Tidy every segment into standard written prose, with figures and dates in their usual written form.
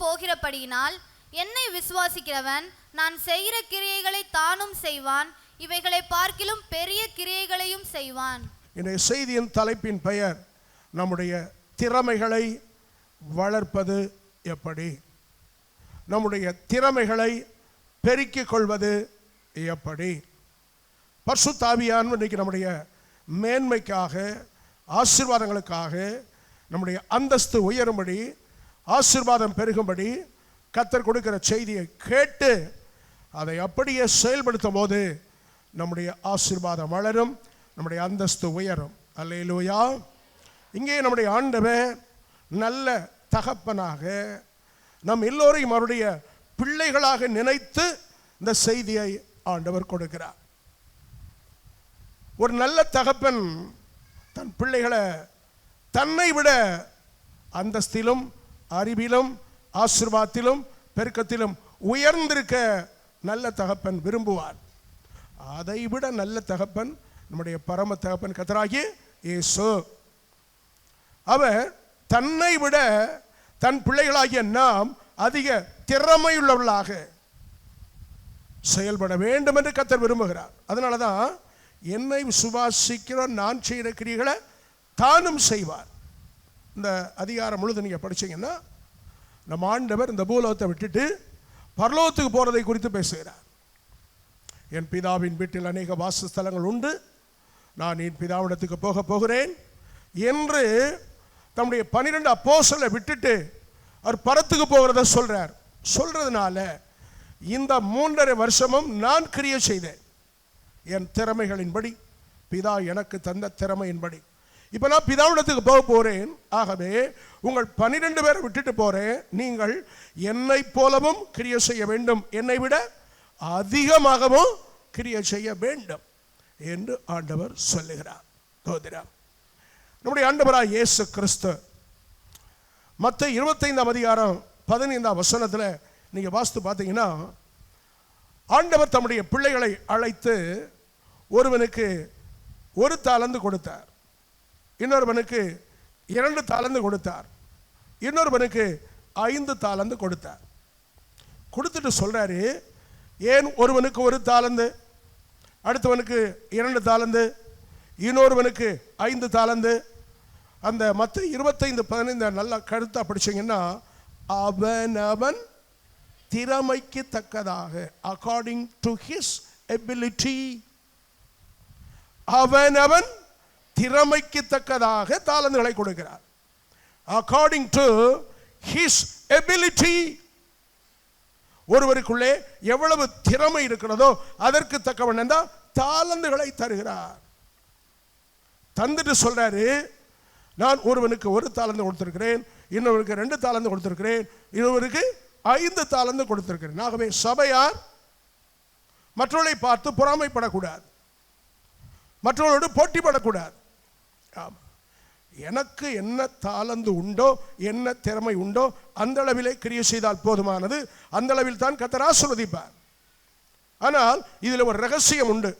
போகிறபடியினால் என்னை விசுவாசிக்கிறவன் நான் செய்கிற கிரியைகளை தானும் செய்வான், இவைகளை பார்க்கிலும் பெரிய கிரியைகளையும் செய்வான். இந்த செய்தியின் தலைப்பின் பெயர் நம்முடைய திறமைகளை வளர்ப்பது எப்படி, நம்முடைய திறமைகளை பெருக்கிக் கொள்வது எப்படி. பரிசுத்த ஆவியானவர் இன்னைக்கு நம்முடைய மேன்மைக்காக, ஆசீர்வாதங்களுக்காக, நம்முடைய அந்தஸ்து உயரும்படி, ஆசீர்வாதம் பெருகும்படி கர்த்தர் கொடுக்கிற செய்தியை கேட்டு அதை அப்படியே செயல்படுத்தும் போது நம்முடைய ஆசீர்வாதம் வளரும், நம்முடைய அந்தஸ்து உயரும். அல்லேலூயா. இங்கே நம்முடைய ஆண்டவர் நல்ல தகப்பனாக நம் எல்லோரையும் அவருடைய பிள்ளைகளாக நினைத்து இந்த செய்தியை ஆண்டவர் கொடுக்கிறார். ஒரு நல்ல தகப்பன் தன் பிள்ளைகளை தன்னை விட அந்தஸ்திலும், அறிவிலும், ஆசீர்வாதத்திலும், பெருக்கத்திலும் உயர்ந்திருக்க நல்ல தகப்பன் விரும்புவார். அதை விட நல்ல தகப்பன் நம்முடைய பரம தகப்பன் கர்த்தராகிய இயேசு. அவர் தன்னை விட தன் பிள்ளைகளாகிய நாம் அதிக திறமையுள்ளவர்களாக செயல்பட வேண்டும் என்று கர்த்தர் விரும்புகிறார். அதனால தான் என்னை விசுவாசிக்கிற நான் செய்கிற கிரியைகளை தானும் செய்வார். இந்த அதிகாரம் முழுது நீங்கள் படிச்சீங்கன்னா நம்ம ஆண்டவர் இந்த பூலோகத்தை விட்டுட்டு பரலோகத்துக்கு போகிறதை குறித்து பேசுகிறார். என் பிதாவின் வீட்டில் அநேக வாசஸ்தலங்கள் உண்டு, நான் என் பிதாவிடத்துக்கு போகிறேன் என்று தம்முடைய 12 அப்போஸ்தலரை விட்டுட்டு அவர் பரத்துக்கு போகிறத சொல்றதுனால இந்த 3.5 வருஷமும் நான் கிரியை செய்தேன் என் திறமைகளின்படி, பிதா எனக்கு தந்த திறமையின்படி. இப்போ நான் பிதாவிடத்துக்கு போகிறேன். ஆகவே உங்கள் 12 பேரை விட்டுட்டு போகிறேன், நீங்கள் என்னை போலவும் கிரியை செய்ய வேண்டும், என்னை விட அதிகமாகவும் கிரியை செய்ய வேண்டும் என்று ஆண்டவர் சொல்லுகிறார். நம்முடைய ஆண்டவராய் இயேசு கிறிஸ்து மத்தேயு 25ஆம் அதிகாரம் 15ஆம் வசனத்தில் நீங்கள் வாசித்து பார்த்தீங்கன்னா ஆண்டவர் தம்முடைய பிள்ளைகளை அழைத்து ஒருவனுக்கு 1 தாலந்து கொடுத்தார், இன்னொருவனுக்கு 2 தாலந்து கொடுத்தார், இன்னொருவனுக்கு 5 தாலந்து கொடுத்தார். கொடுத்துட்டு சொல்றாரு, ஏன் ஒருவனுக்கு 1 தாலந்து, அடுத்தவனுக்கு 2 தாலந்து, இன்னொருவனுக்கு 5 தாலந்து? அந்த மத்தேயு 25:15 நல்லா கருத்தா படிச்சீங்கன்னா அவனவன் திறமைக்கு தக்கதாக, அக்கார்டிங் டு ஹிஸ் எபிலிட்டி, அவனவன் திறமைக்கு தக்கதாக தாலந்துகளை கொடுக்கிறார். அக்கார்டிங் டு ஹிஸ் எபிலிட்டி, ஒருவருக்குள்ளே எவ்வளவு திறமை இருக்கிறதோ அதற்கு தக்கவன் தான் தாலந்துகளை தருகிறார். தந்துட்டு சொல்றாரு, நான் ஒருவனுக்கு 1 தாலந்து கொடுத்திருக்கிறேன், இன்னொருவருக்கு 2 தாலந்து கொடுத்திருக்கிறேன், இன்னொருவருக்கு 5 தாலந்து கொடுத்திருக்கிறேன். ஆகவே சபையார் மற்றவர்களை பார்த்து பொறாமைப்படக்கூடாது, மற்றவர்களோடு போட்டிப்படக்கூடாது. எனக்கு என்ன தாலந்து உண்டோ, என்ன திறமை உண்டோ அந்த அளவிலே கிரியை செய்தால் போதுமானது. அந்த அளவில் தான் கர்த்தர் ஆசீர்வதிப்பார். ஆனால் இதில் ஒரு ரகசியம் உண்டு.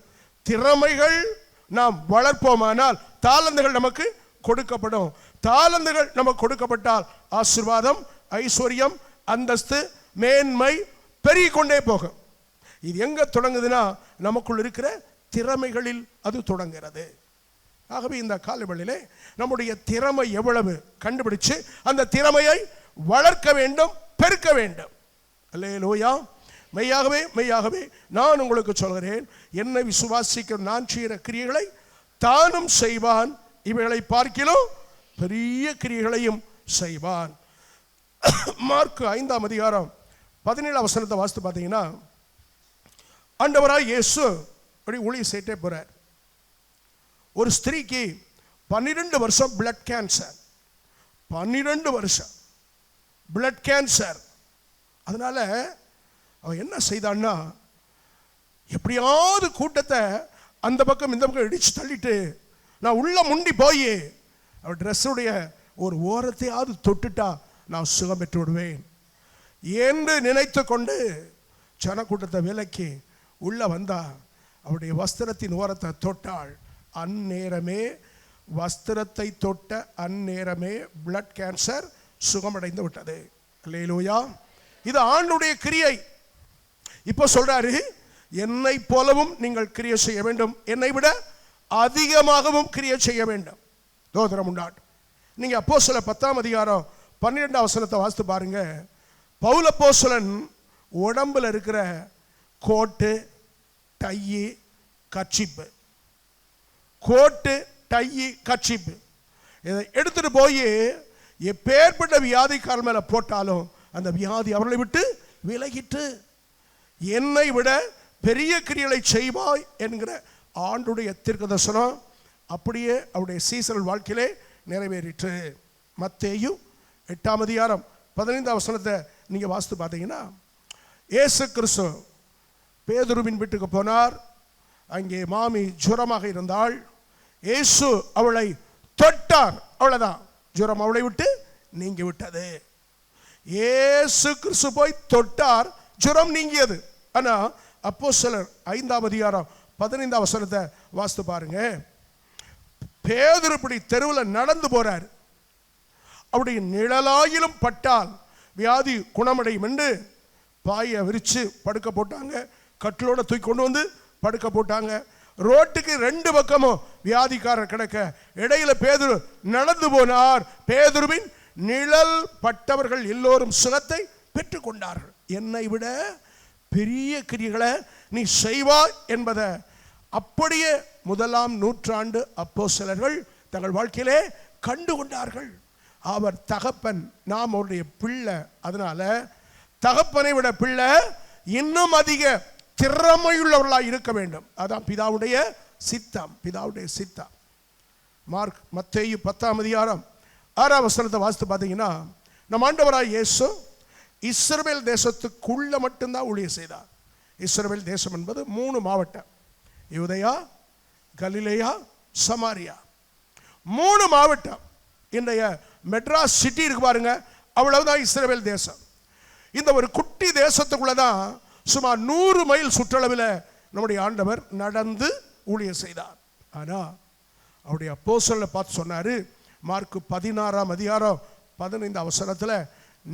திறமைகள் நாம் வளர்ப்போமானால் தாலந்துகள் நமக்கு கொடுக்கப்படும். தாலந்துகள் நமக்கு கொடுக்கப்பட்டால் ஆசீர்வாதம், ஐஸ்வர்யம், அந்தஸ்து, மேன்மை பெருகிக்கொண்டே போகும். இது எங்க தொடங்குதுன்னா நமக்குள் இருக்கிற திறமைகளில் அது தொடங்குகிறது. ஆகவே இந்த காலவெளியிலே நம்முடைய திறமை எவ்வளவு கண்டுபிடிச்சு அந்த திறமையை வளர்க்க வேண்டும், பெருக்க வேண்டும். அல்லேலூயா. மெய்யாகவே மெய்யாகவே நான் உங்களுக்கு சொல்கிறேன், என்னை விசுவாசிக்கிற நான் செய்கிற கிரியைகளை தானும் செய்வான், இவைகளை பார்க்கிலும் பெரிய கிரியைகளையும் செய்வான். மார்க் 5ஆம் அதிகாரம் 17ஆம் வசனத்தை வாசித்து பார்த்தீங்கன்னா ஆண்டவராய் இயேசு அப்படி ஊழியம் செய்யிட்டே போறார். ஒரு ஸ்திரீக்கு 12 வருஷம் பிளட் கேன்சர், 12 வருஷம் பிளட் கேன்சர். அதனால அவன் என்ன செய்தான்னா, எப்படியாவது கூட்டத்தை அந்த பக்கம் இந்த பக்கம் இடிச்சு தள்ளிட்டு நான் உள்ள முண்டி போய் அவன் ட்ரெஸ்ஸுடைய ஒரு ஓரத்தையாவது தொட்டுட்டா நான் சுகம் பெற்று விடுவேன் என்று நினைத்து கொண்டு ஜனக்கூட்டத்தை விலக்கி உள்ள வந்தா. அவருடைய வஸ்திரத்தின் ஓரத்தை தொட்டாள். அந்நேரமே, வஸ்திரத்தை தொட்ட அந்நேரமே பிளட் கேன்சர் சுகமடைந்து விட்டது. அல்லேலூயா. இது ஆண்டுடைய கிரியை. இப்போ சொல்றாரு, என்னை போலவும் நீங்கள் கிரியை செய்ய வேண்டும், என்னை விட அதிகமாகவும் கிரியை செய்ய வேண்டும். தோத்திரம் உண்டாட்டும். நீங்க அப்போஸ்தலர் 10ஆம் அதிகாரம் 12ஆம் வசனத்தை வாசித்து பாருங்க. பவுல் அப்போஸ்தலன் உடம்புல இருக்கிற கோட்டு, டையி, கர்ச்சீப்பு, கோட்டு, டையி, கர்ச்சீப்பு இதை எடுத்துட்டு போய் எப்பேற்பட்ட வியாதிக்காரன் மேல போட்டாலும் அந்த வியாதி அவர்களை விட்டு விலகிட்டு, என்னை விட பெரிய கிரியைகளை செய்வாய் என்கிற ஆண்டுடைய தீர்க்கதரிசனம் அப்படியே அவருடைய சீசர்கள் வாழ்க்கையிலே நிறைவேறிற்று. மத்தேயு 8ஆம் அதிகாரம் 15ஆம் வசனத்தை நீங்க வாசித்து பார்த்தீங்கன்னா, இயேசு கிறிஸ்து பேதுருவின் வீட்டுக்கு போனார். அங்கே மாமி ஜுரமாக இருந்தாள். இயேசு அவளை தொட்டார். அவ்வளவுதான், ஜுரம் அவளை விட்டு நீங்கி விட்டது. இயேசு கிறிஸ்து போய் தொட்டார், ஜுரம் நீங்கியது. ஆனா அப்போஸ்தலர் 5ஆம் அதிகாரம் 15ஆம் வசனத்தை வாசித்து பாருங்க. பேதுரு இப்படி தெருவில் நடந்து போறார். அவருடைய நிழலாயிலும் பட்டால் வியாதி குணமடையும் என்று பாயை விரிச்சு படுக்க போட்டாங்க. கட்டிலோட தூக்கி கொண்டு வந்து படுக்க போட்டாங்க. ரோட்டுக்கு 2 பக்கமும் வியாதிக்காரர் கிடக்க, இடையில பேதுரு நடந்து போனார். பேதுருவின் நிழல் பட்டவர்கள் எல்லோரும் சுகத்தை பெற்றுக் கொண்டார்கள். என்னை விட பெரிய கிரியைகளை நீ செய்வாய் என்பதை அப்படியே 1ஆம் நூற்றாண்டு அப்போஸ்தலர்கள் தங்கள் வாழ்க்கையிலே கண்டு கொண்டார்கள். அவர் தகப்பன், நாம் அவருடைய பிள்ளை. அதனால தகப்பனை விட பிள்ளை இன்னும் அதிக திறமையுள்ளவர்களாக இருக்க வேண்டும். அதான் பிதாவுடைய சித்தம், பிதாவுடைய சித்தம். மத்தேயு 10ஆம் அதிகாரம் 6ஆம் வசனத்தை வாசித்து பார்த்தீங்கன்னா, நம் ஆண்டவராய் இயேசு இஸ்ரவேல் தேசத்துக்குள்ள மட்டும்தான் ஊழியம் செய்தார். இஸ்ரவேல் தேசம் என்பது 3 மாவட்டம்: யூதேயா, கலிலேயா, சமாரியா. 3 மாவட்டம். இன்றைய மெட்ராஸ் சிட்டி இருக்கு பாருங்க, அவ்வளவுதான் இஸ்ரவேல் தேசம். இந்த ஒரு குட்டி தேசத்துக்குள்ளதான் சுமார் 100 மைல் சுற்றளவில் நம்முடைய ஆண்டவர் நடந்து ஊழியம் செய்தார். ஆனா அவருடைய அப்போஸ்தலரை பார்த்து சொன்னாரு, மார்க் 16ஆம் அதிகாரம் 15ஆம் வசனத்துல,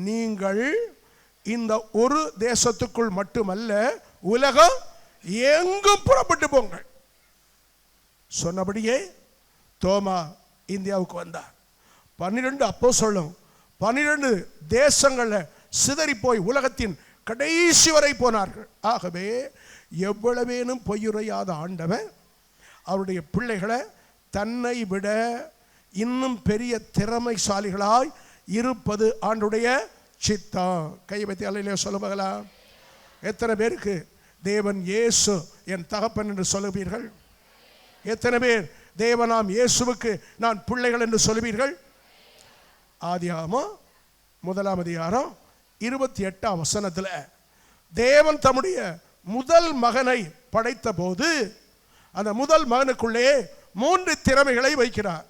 நீங்கள் இந்த ஒரு தேசத்துக்குள் மட்டுமல்ல உலகம் எங்கும் புறப்பட்டு போங்கள். சொன்னபடியே தோமா இந்தியாவுக்கு வந்தார். 12 அப்போஸ்தலரும் 12 தேசங்கள்ல சிதறி போய் உலகத்தின் கடைசி வரை போனார்கள். ஆகவே எவ்வளவேனும் பொய்யுரையாத ஆண்டவர் அவருடைய பிள்ளைகளை தன்னை விட இன்னும் பெரிய திறமைசாலிகளாய் இருப்பது ஆண்டுடைய சித்தம். கை வைத்து அல்லேலூயா சொல்லுவாங்களா? எத்தனை பேருக்கு தேவன் இயேசு என் தகப்பன் என்று சொல்லுவீர்கள்? எத்தனை பேர் தேவனாம் இயேசுவுக்கு நான் பிள்ளைகள் என்று சொல்லுவீர்கள்? ஆதியாகமம் 1ஆம் அதிகாரம் 28ஆம் வசனத்தில் தேவன் தம்முடைய முதல் மகனை படைத்த போது அந்த முதல் மகனுக்குள்ளே 3 திறமைகளை வைக்கிறார்.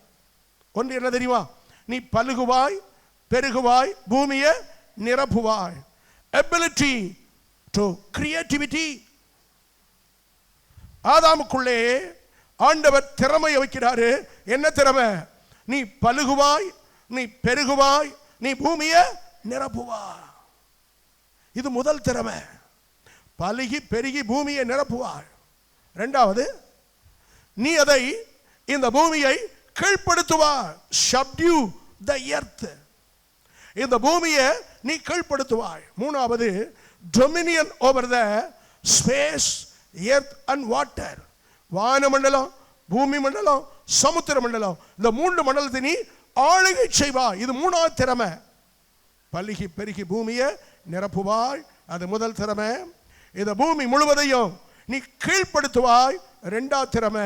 ஒன்று என்ன தெரியுமா? நீ பலுகுவாய், பெருகுவாய், பூமியை நிரப்புவாய். Ability to creativity. ஆதாமுக்குள்ளே ஆண்டவர் திறமையை வைக்கிறாரு. என்ன திறமை? நீ பலுகுவாய், நீ பெருகுவாய், நீ பூமியை நிரப்புவாய். இது முதல் திறமை. பலுகி பெருகி பூமியை நிரப்புவாய். இரண்டாவது, நீ அதை இந்த பூமியை கீழ்ப்படுத்துவாய். subdue the earth. இந்த பூமியை நீ கீழ்ப்படுத்துவாய். மூணாவது, dominion over the space, earth and water. வானமண்டலம், பூமி மண்டலம், சமுத்திர மண்டலம், இந்த 3 மண்டலத்தை நீ ஆளுகை செய்வாய். இது 3ஆவது திறமை. பலுகி பெருகி பூமியை நிரப்புவாய், அது முதல் திறமை. இந்த பூமி முழுவதையும் நீ கீழ்ப்படுத்துவாய். 2ஆவது திறமை.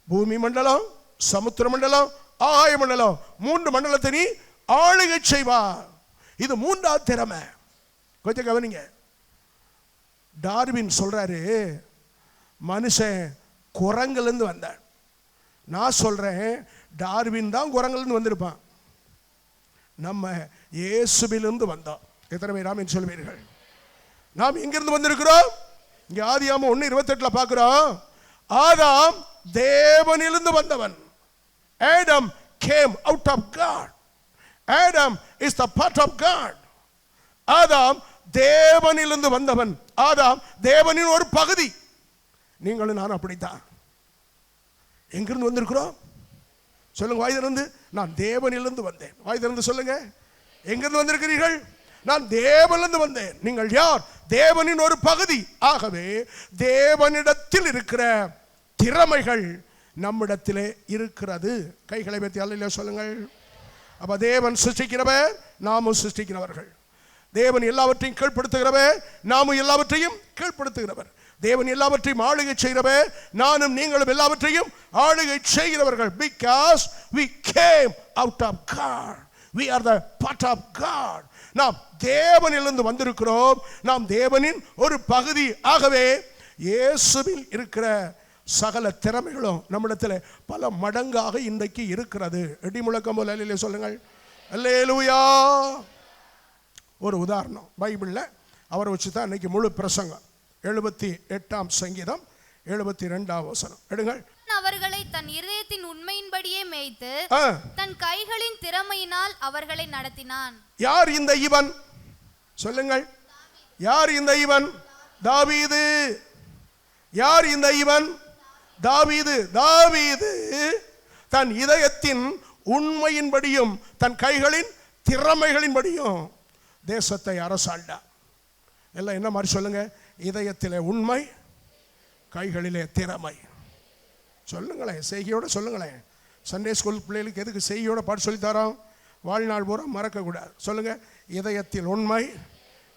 பூமி மண்டலம், சமுத்திர மண்டலம், ஆகாய மண்டலம், 3 மண்டலத்தை நீ ஆளுகை செய்வாய். இது 3ஆவது திறமை. கொஞ்சம் கவனிங்க. டார்வின் சொல்றாரு, மனுஷன் குரங்கிலிருந்து வந்தான். நான் சொல்றேன், டார்வின் தான் குரங்கிலிருந்து வந்திருப்பான். நம்ம இயேசுவிலிருந்து வந்தோம். எத்தனை பேர் ஆமென் சொல்வீர்கள்? நாம் எங்கிருந்து வந்திருக்கிறோம்? இங்க ஆதியாகமம் 1:28 பார்க்கிறோம். ஆதாம் தேவனிலிருந்து வந்தவன். Adam came out of God. Adam is the part of God. ஆதாம் தேவனிலிருந்து வந்தவன். ஆதாம் தேவனின் ஒரு பகுதி. நீங்களும் நானும் அப்படித்தான். எங்கிருந்து வந்திருக்கிறோம் சொல்லுங்க? வாய் திறந்து. நான் தேவனிலிருந்து வந்தேன். வாய் திறந்து சொல்லுங்க. எங்கிருந்து வந்திருக்கிறீர்கள்? நான் தேவனிலிருந்து வந்தேன். நீங்கள் யார்? தேவனின் ஒரு பகுதி. ஆகவே தேவனிடத்தில் இருக்கிற திறமைகள் நம்மிடத்திலே இருக்கிறது. கைகளை வைத்து அல்லேலூயா சொல்லுங்கள். அப்ப தேவன் சிருஷ்டிக்கிறவர், நாமும் சிருஷ்டிக்கிறவர்கள். தேவன் எல்லாவற்றையும் கீழ்ப்படுத்துகிறவர், நாமும் எல்லாவற்றையும் கீழ்ப்படுத்துகிறவர். தேவன் எல்லாவற்றையும் ஆளுகை செய்கிறவர், நானும் நீங்களும் எல்லாவற்றையும் ஆளுகை செய்கிறவர்கள். Because we came out of God. We are the part of God. நாம் தேவனிலிருந்து வந்திருக்கிறோம். நாம் தேவனின் ஒரு பகுதி. ஆகவே இயேசுவில் இருக்கிற சகல திறமைகளும் நம்மிடத்தில் பல மடங்காக இன்றைக்கு இருக்கிறது. இடி முழக்கம் போல அல்லேலூயா சொல்லுங்கள். அல்லேலூயா. ஒரு உதாரணம் பைபிளில் அவரை வச்சு தான் இன்னைக்கு முழு பிரசங்கம். 78ஆம் சங்கீதம் 72ஆம் வசனம் எடுங்கள். அவர்களை தன் இதயத்தின் உண்மையின்படியே மேய்த்து தன் கைகளின் திறமையினால் அவர்களை நடத்தினான். யார் இந்த இவன் சொல்லுங்கள்? யார் இந்த இவன்? தாவீது. யார் இந்த இவன்? தாவீது. தாவீது தன் இதயத்தின் உண்மையின்படியும் தன் கைகளின் திறமைகளின்படியும் தேசத்தை அரசாண்டார். எல்லாம் என்ன மாதிரி சொல்லுங்க? இதயத்திலே உண்மை, கைகளிலே திறமை. சொல்லுங்களேன், செய்கையோட சொல்லுங்களேன். சண்டே ஸ்கூல் பிள்ளைகளுக்கு எதுக்கு செய்கையோட பாட்டு சொல்லித்தரோம்? வாழ்நாள் பூரா மறக்கக்கூடாது. சொல்லுங்க, இதயத்தில் உண்மை,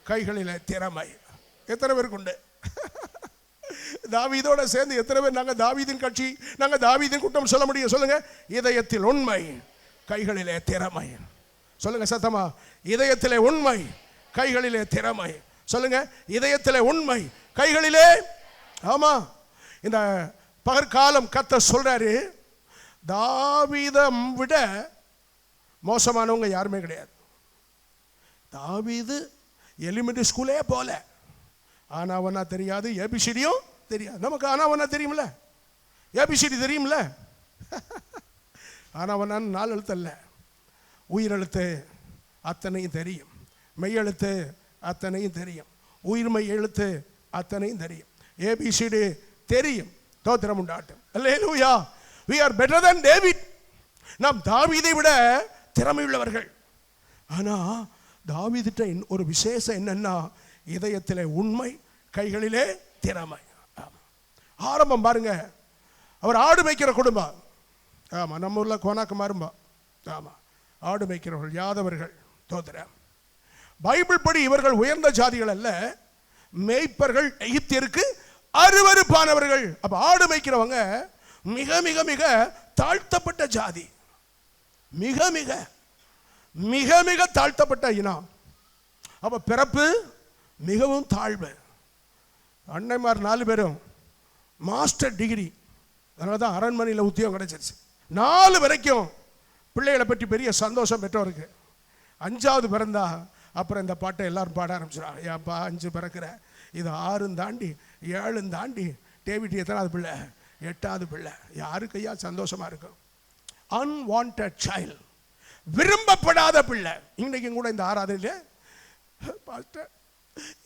கைகளிலே திறமை. எத்தனை பேருக்கு உண்டு? தாவீதோட சேர்ந்து எத்தனை பேர் நாங்கள் தாவீதின் கட்சி, நாங்கள் தாவீதின் கூட்டம் சொல்ல முடியும்? சொல்லுங்க, இதயத்தில் உண்மை, கைகளிலே திறமை. சொல்லுங்க சத்தமா, இதயத்திலே உண்மை, கைகளிலே திறமை. சொல்லுங்க, இதயத்திலே உண்மை, கைகளிலே. ஆமா, இந்த பகற்காலம் கர்த்தர் சொல்றாரு, தாவீதை விட மோசமானவங்க யாருமே கிடையாது. தாவீது எலிமெண்டரி ஸ்கூலே போல, ஆனாவனா தெரியாது, ஏபிசிடியும் தெரியாது. நமக்கு ஆனாவனா தெரியும்ல, ஏபிசிடி தெரியும்ல. ஆனாவனான்னு 4 எழுத்து அல்ல, உயிரெழுத்து அத்தனையும் தெரியும், மெய்யெழுத்து அத்தனையும் தெரியும், உயிர்மை எழுத்து அத்தனையும் தெரியும், ஏபிசிடி தெரியும். தோத்திரம் உண்டாட்டும். அல்லேலூயா. we are better than David. நாம் தாவீதை விட திறமையுள்ளவர்கள். ஆனா தாவீதிட்ட ஒரு விசேஷம் என்னன்னா, இதயத்திலே உண்மை, கைகளிலே திறமை. ஆரம்பம் பாருங்க, அவர் ஆடு மேய்க்கிற குடும்பம். ஆமா, நம்ம ஊர்ல கோனாக்குமாரும்பா. ஆமா, ஆடு மேய்க்கிறவர்கள், யாதவர்கள். தோத்திரம். பைபிள் படி இவர்கள் உயர்ந்த ஜாதிகள் அல்ல, மேய்ப்பர்கள், எகிப்தியருக்கு அருவருப்பானவர்கள். அப்ப ஆடு மேய்க்கிறவங்க மிக மிக மிக தாழ்த்தப்பட்ட ஜாதி, மிக மிக மிக மிக தாழ்த்தப்பட்ட இனம். அப்ப பிறப்பு மிகவும் தாழ்வு. அன்னைமார் 4 பேரும் மாஸ்டர் டிகிரி, அதனால தான் அரண்மனையில் உத்தியோகம் கிடைச்சிருச்சு. 4 வரைக்கும் பிள்ளைகளை பற்றி பெரிய சந்தோஷம் பெற்றவருக்கு. 5வது பிறந்தா அப்புறம் இந்த பாட்டை எல்லாரும் பாட ஆரம்பிச்சிடாங்க. ஏப்பா 5 பிறக்கிற, இது 6 தாண்டி 7 தாண்டி டேவிட் எத்தனாவது பிள்ளை? 8வது பிள்ளை. யாருக்கு ஐயா சந்தோஷமா இருக்கும்? அன்வான்டட் சைல்டு, விரும்பப்படாத பிள்ளை. இன்னைக்கு கூட இந்த ஆராதனையில பாஸ்டர்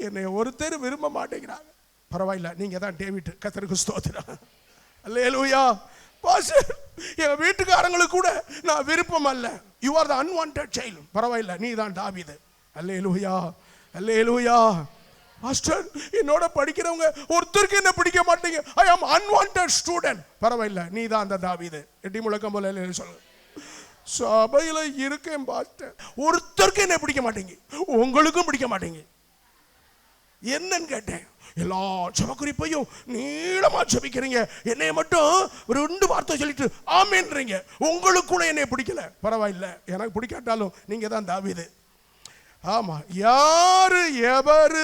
என்னை ஒருத்தர் விரும்ப மாட்டேங்கிறாங்க. பரவாயில்ல, நீங்க தான் டேவிட். கர்த்தருக்கு ஸ்தோத்திரம். அல்லேலூயா. பாஸ்டர் எங்க வீட்டுக்காரங்களுக்கு கூட நான் விருப்பம் அல்ல. You are the unwanted child. பரவாயில்ல, நீ தான் தாவீது. அல்லேலூயா, அல்லேலூயா. மாஸ்டர் என்னோட படிக்கிறவங்க ஒருத்தருக்கு என்ன பிடிக்க மாட்டீங்க. ஐ ஆம் அன்வான்டட் ஸ்டூடெண்ட். பரவாயில்ல, நீ தான் அந்த தாவீது. எட்டி முழக்கம் போல சொல்லுங்க. சபையில இருக்கேன் பாஸ்டர், ஒருத்தருக்கு என்ன பிடிக்க மாட்டீங்க, உங்களுக்கும் பிடிக்க மாட்டீங்க. என்னன்னு கேட்டேன். எல்லா ஜெபக்குறிப்பையும் நீளமா ஜெபிக்கிறீங்க, என்னைய மட்டும் 2 வார்த்தை சொல்லிட்டு ஆமேன்றீங்க. உங்களுக்குள்ள என்னைய பிடிக்கல. பரவாயில்ல, எனக்கு பிடிக்காட்டாலும் நீங்க தான் தாவீது. ஆமா, யாரு எவரு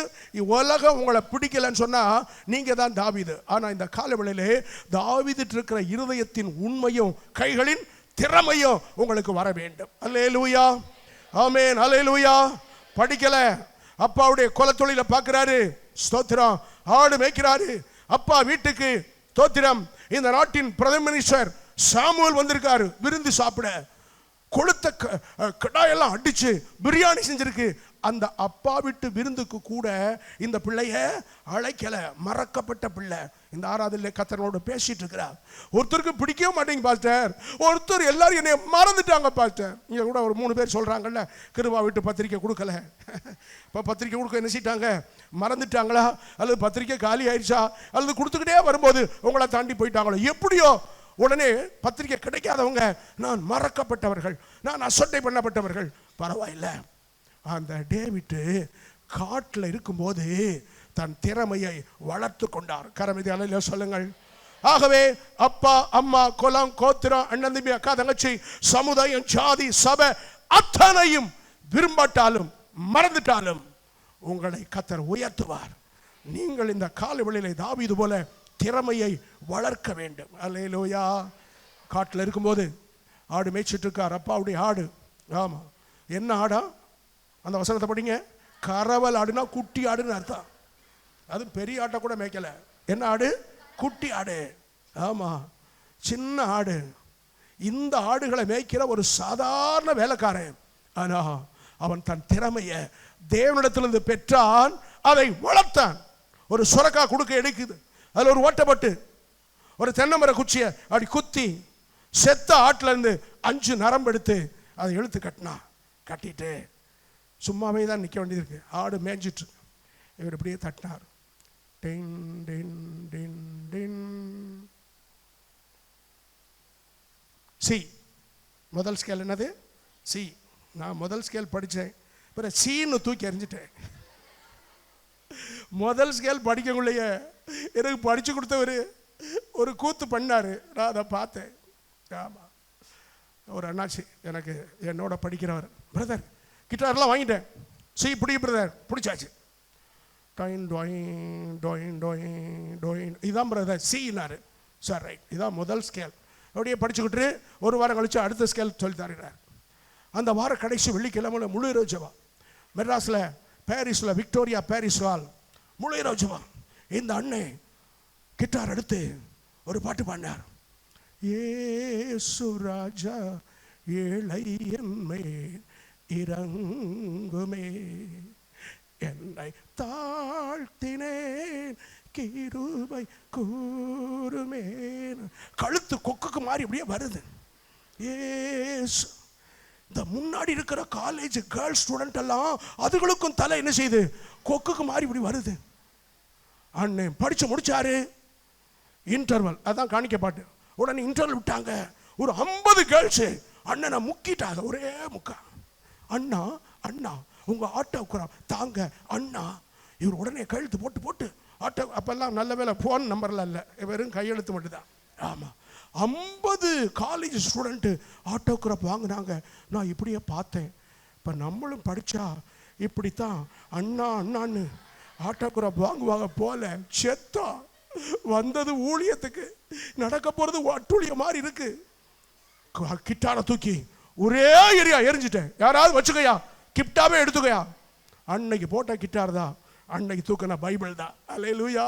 உலகம் உங்களை பிடிக்கலன்னு சொன்னா நீங்க தான் தாவீது. ஆனா இந்த காலவேளையிலே தாவீதுட்டு இருக்கிற இருதயத்தின் உண்மையும் கைகளின் திறமையும் உங்களுக்கு வர வேண்டும். அல்லேலூயா, ஆமென், அல்லேலூயா. படிக்கல, அப்பாவுடைய குலத்தொழில பார்க்கிறாரு. ஸ்தோத்திரம். ஆடு மேய்க்கிறாரு அப்பா வீட்டுக்கு. ஸ்தோத்திரம். இந்த நாட்டின் பிரதம மினிஸ்டர் சாமுவேல் வந்திருக்காரு விருந்து சாப்பிட. கொளுத்த கடாயெல்லாம் அடிச்சு பிரியாணி செஞ்சிருக்கு. அந்த அப்பா வீட்டு விருந்துக்கு கூட இந்த பிள்ளைய அழைக்கல. மறக்கப்பட்ட பிள்ளை. இந்த ஆராதனையில கர்த்தரோடு பேசிட்டு இருக்கிறார். ஒருத்தருக்கு பிடிக்கவே மாட்டேங்க பாஸ்டர், ஒருத்தர் எல்லாரும் என்னை மறந்துட்டாங்க பாஸ்டர். இங்க கூட ஒரு 3 பேர் சொல்றாங்கல்ல, கிருபா வீட்டு பத்திரிக்கை கொடுக்கல. இப்போ பத்திரிக்கை கொடுக்க என்ன செய்யிட்டாங்க, மறந்துட்டாங்களா, அல்லது பத்திரிக்கை காலி ஆயிடுச்சா, அல்லது கொடுத்துக்கிட்டே வரும்போது உங்களை தாண்டி போயிட்டாங்களோ, எப்படியோ உடனே பத்திரிக்கை கிடைக்காதவங்க நான் மறக்கப்பட்டவர்கள், நான் அசட்டை பண்ணப்பட்டவர்கள். பரவாயில்ல, அந்த டேவிட் காட்டில் இருக்கும்போது தன் திறமையை வளர்த்து கொண்டார். கரமிதி அலையில சொல்லுங்கள். ஆகவே அப்பா அம்மா குலம் கோத்திரம் அண்ணன் தம்பி அக்கா தங்கச்சி சமுதாயம் ஜாதி சபை அத்தனையும் விரும்பாட்டாலும் மறந்துட்டாலும் உங்களை கர்த்தர் உயர்த்துவார். நீங்கள் இந்த காலவெளியிலே தாவீது போல திறமையை வளர்க்க வேண்டும். அல்லேலூயா. காட்டில் இருக்கும்போது ஆடு மேய்ச்சிட்டு இருக்கார், அப்பாவுடைய ஆடு. ஆமா, என்ன ஆடா? அந்த வசனத்தை படிங்க. கரவல் ஆடுனா குட்டி ஆடுன்னு அர்த்தம். அது பெரிய ஆட்டை கூட மேய்க்கல. என்ன ஆடு? குட்டி ஆடு. ஆமா, சின்ன ஆடு. இந்த ஆடுகளை மேய்க்கிற ஒரு சாதாரண வேலைக்காரன். ஆனா அவன் தன் திறமையை தேவனிடத்திலிருந்து பெற்றான், அதை வளர்த்தான். ஒரு சுரக்கா கொடுக்க எடுக்குது, அதில் ஒரு ஓட்டப்பட்டு ஒரு தென்னை மர குச்சியை அப்படி குத்தி செத்த ஆட்டில் இருந்து 5 நரம்பு எடுத்து அதை இழுத்து கட்டிட்டு சும்மாவே தான் நிற்க வேண்டியது இருக்கு. ஆடு மேய்ஞ்சிட்டு இவர் இப்படியே தட்டினார். டின் டின் டின் டின். சி. முதல் ஸ்கேல் என்னது? சி. நான் முதல் ஸ்கேல் படித்தேன், பிறகு சீன்னு தூக்கி எறிஞ்சிட்டேன். முதல் ஸ்கேல் படிக்கக்குள்ளேயே எனக்கு படித்து கொடுத்தவர் ஒரு கூத்து பண்ணார், நான் அதை பார்த்தேன். ஆமாம், ஒரு அண்ணாச்சி எனக்கு என்னோட படிக்கிறவர். பிரதர் கிட்டார்லாம் வாங்கிட்டேன், சி பிடி பிரதர், பிடிச்சாச்சு. டொயின் டொயின் டொயின் டொயின் டொயின், இதான் பிரதர் சின்னாரு. சார் ரைட், இதான் முதல் ஸ்கேல். அப்படியே படிச்சுக்கிட்டு ஒரு வாரம் கழிச்சு அடுத்த ஸ்கேல் சொல்லி தருகிறார். அந்த வார கடைசி வெள்ளிக்கிழமை முழு இரவு ஜெபம். மெட்ராஸில் பாரிஸில் விக்டோரியா பாரிஸ் ஹால் முழு இரவு ஜெபம். இந்த அண்ணன் கிட்டார் எடுத்து ஒரு பாட்டு பாடினார். ஏசு ராஜா ஏழை என்மேல் இறங்குமே, என்னை தாழ்த்தினேன் கிருபை கூறுமே. கழுத்து கொக்குக்கு மாதிரி அப்படியே வருது. ஏசு. இந்த முன்னாடி இருக்கிற காலேஜ் கேர்ள்ஸ் ஸ்டூடெண்ட் எல்லாம் அதுகளுக்கும் தலை என்ன செய்யுது, கொக்குக்கு மாதிரி இப்படி வருது. அண்ணன் படிச்சு முடிச்சாரு. இன்டர்வல், அதான் காணிக்க பாட்டு. உடனே இன்டர்வல் விட்டாங்க. ஒரு 50 கேர்ள்ஸ் அண்ணனை முக்கிட்டாங்க, ஒரே முக்கா. அண்ணா அண்ணா உங்க ஆட்டோகிராஃப் தாங்க அண்ணா. இவர் உடனே கையெழுத்து போட்டு ஆட்டோ. அப்பெல்லாம் நல்ல வேலை ஃபோன் நம்பர்லாம் இல்லை, வெறும் கையெழுத்து மட்டும்தான். ஆமாம், 50 காலேஜ் ஸ்டூடெண்ட்டு ஆட்டோகிராஃப் வாங்கினாங்க. நான் இப்படியே பார்த்தேன், இப்போ நம்மளும் படித்தா இப்படித்தான் அண்ணா அண்ணான்னு ஆட்டோகிராஃப் வாங்குவாங்க போல. செத்தா வந்தது ஊழியத்துக்கு, நடக்க போகிறது அட்டூழிய மாதிரி இருக்கு. கிட்டாரை தூக்கி ஒரே ஏரியா எரிஞ்சிட்டேன். யாராவது வச்சுக்கையா, கிப்டாவே எடுத்துக்கையா. அன்னைக்கு போட்ட கிட்டார் தான், அன்னைக்கு தூக்கின பைபிள் தான். அல்லேலூயா.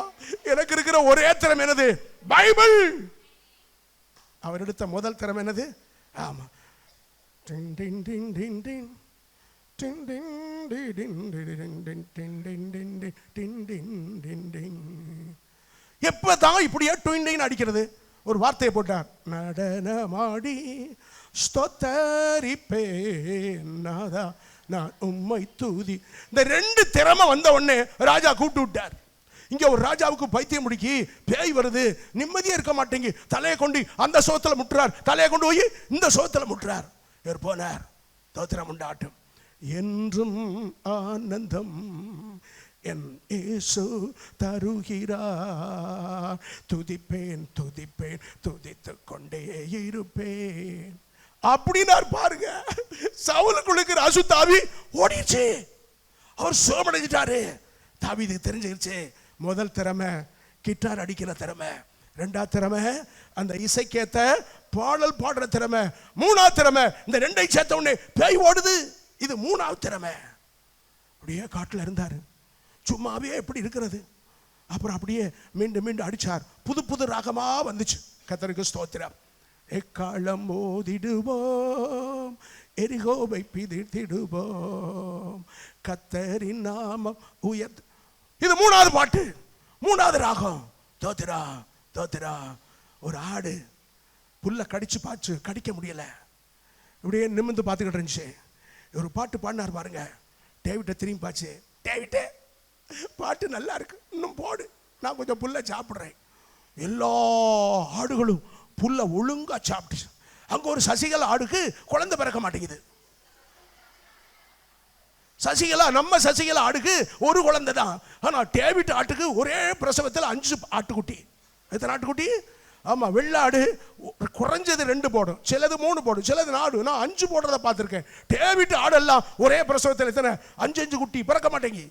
எனக்கு இருக்கிற ஒரே திறமை என்னது? பைபிள். அவர் எடுத்த முதல் திறமை என்னது? ஆமா, எப்பதான் இப்படியே ட்விண்டிங் அடிக்கிறது? ஒரு வார்த்தையை போட்டார், நடனமாடி ஸ்தோத்தரிப்பேன் நாதா நான் உம்மை தூதி. இந்த 2 திறமை வந்த உடனே ராஜா கூப்பிட்டு விட்டார். இங்க ஒரு ராஜாவுக்கு பைத்தியம் முடிக்கி பேய் வருது, நிம்மதியே இருக்க மாட்டேங்கி தலையை கொண்டு அந்த சோத்துல முட்டுறார், தலையை கொண்டு போய் இந்த சோத்துல முட்டுறார். இவர் போனார், தோத்திரம் உண்டாட்டும். என்றும் ஆனந்தம் என் இயேசு தருகிறார், துதிப்பேன் துதிப்பேன் துதித்துக் கொண்டே இருப்பேன் அப்படின்னார். பாருங்க, சவுலுக்குள்ள இருக்கிற அசுத்தாவி ஓடிச்சு, அவர் சோமடைஞ்சிட்டாரு. தாவீதுக்கு தெரிஞ்சிருச்சு. முதல் திறமை கிட்டார் அடிக்கிற திறமை, 2ஆவது திறமை அந்த இசைக்கேத்த பாடல் பாடுற திறமை, 3ஆவது திறமை இந்த 2ஐ சேர்த்த உடனே பேய் ஓடுது. இது 3ஆவது திறமை. அப்படியே காட்டில் இருந்தாரு, சும்மாவே எப்படி இருக்கிறது. அப்புறம் அப்படியே மீண்டும் மீண்டும் அடிச்சார். புது புது ராகமா வந்துச்சு. கர்த்தருக்கு ஸ்தோத்திரம். எக்காலம் ஓதிடுவோம் எரிகோவை பிதித்திடுவோம், கர்த்தரின் நாமம் உயர்த்து. இது மூணாவது பாட்டு, மூணாவது ராகம். தோத்திரா தோத்திரா. ஒரு ஆடு புல்ல கடிச்சு பாச்சு, கடிக்க முடியல, இப்படியே நிமிர்ந்து பார்த்துக்கிட்டு இருந்துச்சு. ஒரு பாட்டு பாடினார் பாருங்க. டேவிட்ட திரும்பி பாச்சு, டேவிட்டே பாட்டு நல்லா இருக்கு, இன்னும் போடு, நான் கொஞ்சம் புல்ல சாப்பிட்றேன். எல்லா ஆடுகளும் புல்ல ஒழுங்கா சாப்பிட்டு. அங்க ஒரு சசிகலா ஆடுக்கு குழந்தை பிறக்க மாட்டேங்குது. சசிகலா, நம்ம சசிகலா ஆடுக்கு ஒரு குழந்தை தான். ஆனா டேவிட் ஆட்டுக்கு ஒரே பிரசவத்தில் 5 ஆட்டுக்குட்டி. எத்தனை ஆட்டுக்குட்டி? ஆமா, வெள்ளாடு குறைஞ்சது 2 போடும், சிலது 3 போடும், சிலது 4. நான் 5 போடுறத பார்த்துருக்கேன். டேவிட் ஆடெல்லாம் ஒரே பிரசவத்தில் எத்தனை 5 குட்டி பிறக்க மாட்டேங்கி.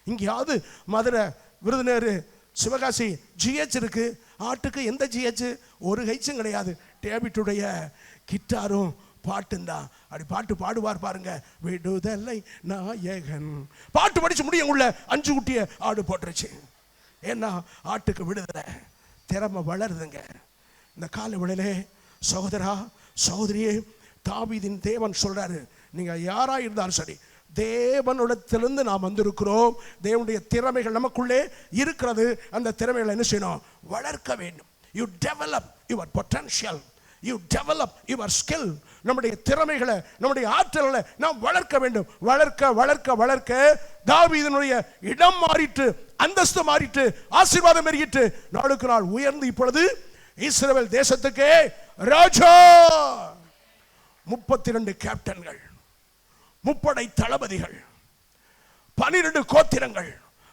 இங்கேயாவது மதுரை, விருதுநேர், சிவகாசி ஜிஹெச் இருக்கு. ஆட்டுக்கு எந்த ஜிஹெச்? ஒரு ஹெச்சும் கிடையாது. டேவிட்டுடைய கிட்டாரும் பாட்டும் தான். அப்படி பாட்டு பாடுவார் பாருங்க. விடுதலை நாயகன் பாட்டு படிச்சு முடியும் உள்ள 5 குட்டிய ஆடு போட்டுருச்சு. ஏன்னா ஆட்டுக்கு விடுதலை, திறமை வளருதுங்க. இந்த கால வேளையிலே சகோதரா சகோதரியே, தாவீதின் தேவன் சொல்றாரு, நீங்க யாரா இருந்தாலும் சரி, தேவனிடத்திலிருந்து நாம் வந்திருக்கிறோம். தேவனுடைய திறமைகள் நமக்குள்ளே இருக்கிறது. அந்த திறமைகளை என்ன செய்யணும்? வளர்க்க வேண்டும். You develop your potential, you develop your skill. நம்முடைய திறமைகளை, நம்முடைய ஆற்றல்களை நாம் வளர்க்க வேண்டும். வளர்க்க வளர்க்க வளர்க்க தாவீதினுடைய இடம் மாறிட்டு, அந்தஸ்து மாறிட்டு, ஆசீர்வாதம் பெருகிட்டு, நாளுக்கு நாள் உயர்ந்து இப்பொழுது இஸ்ரவேல் தேசத்துக்கே ராஜா. 32 கேப்டன்கள், 30 தளபதிகள், 12 கோத்திரங்கள்,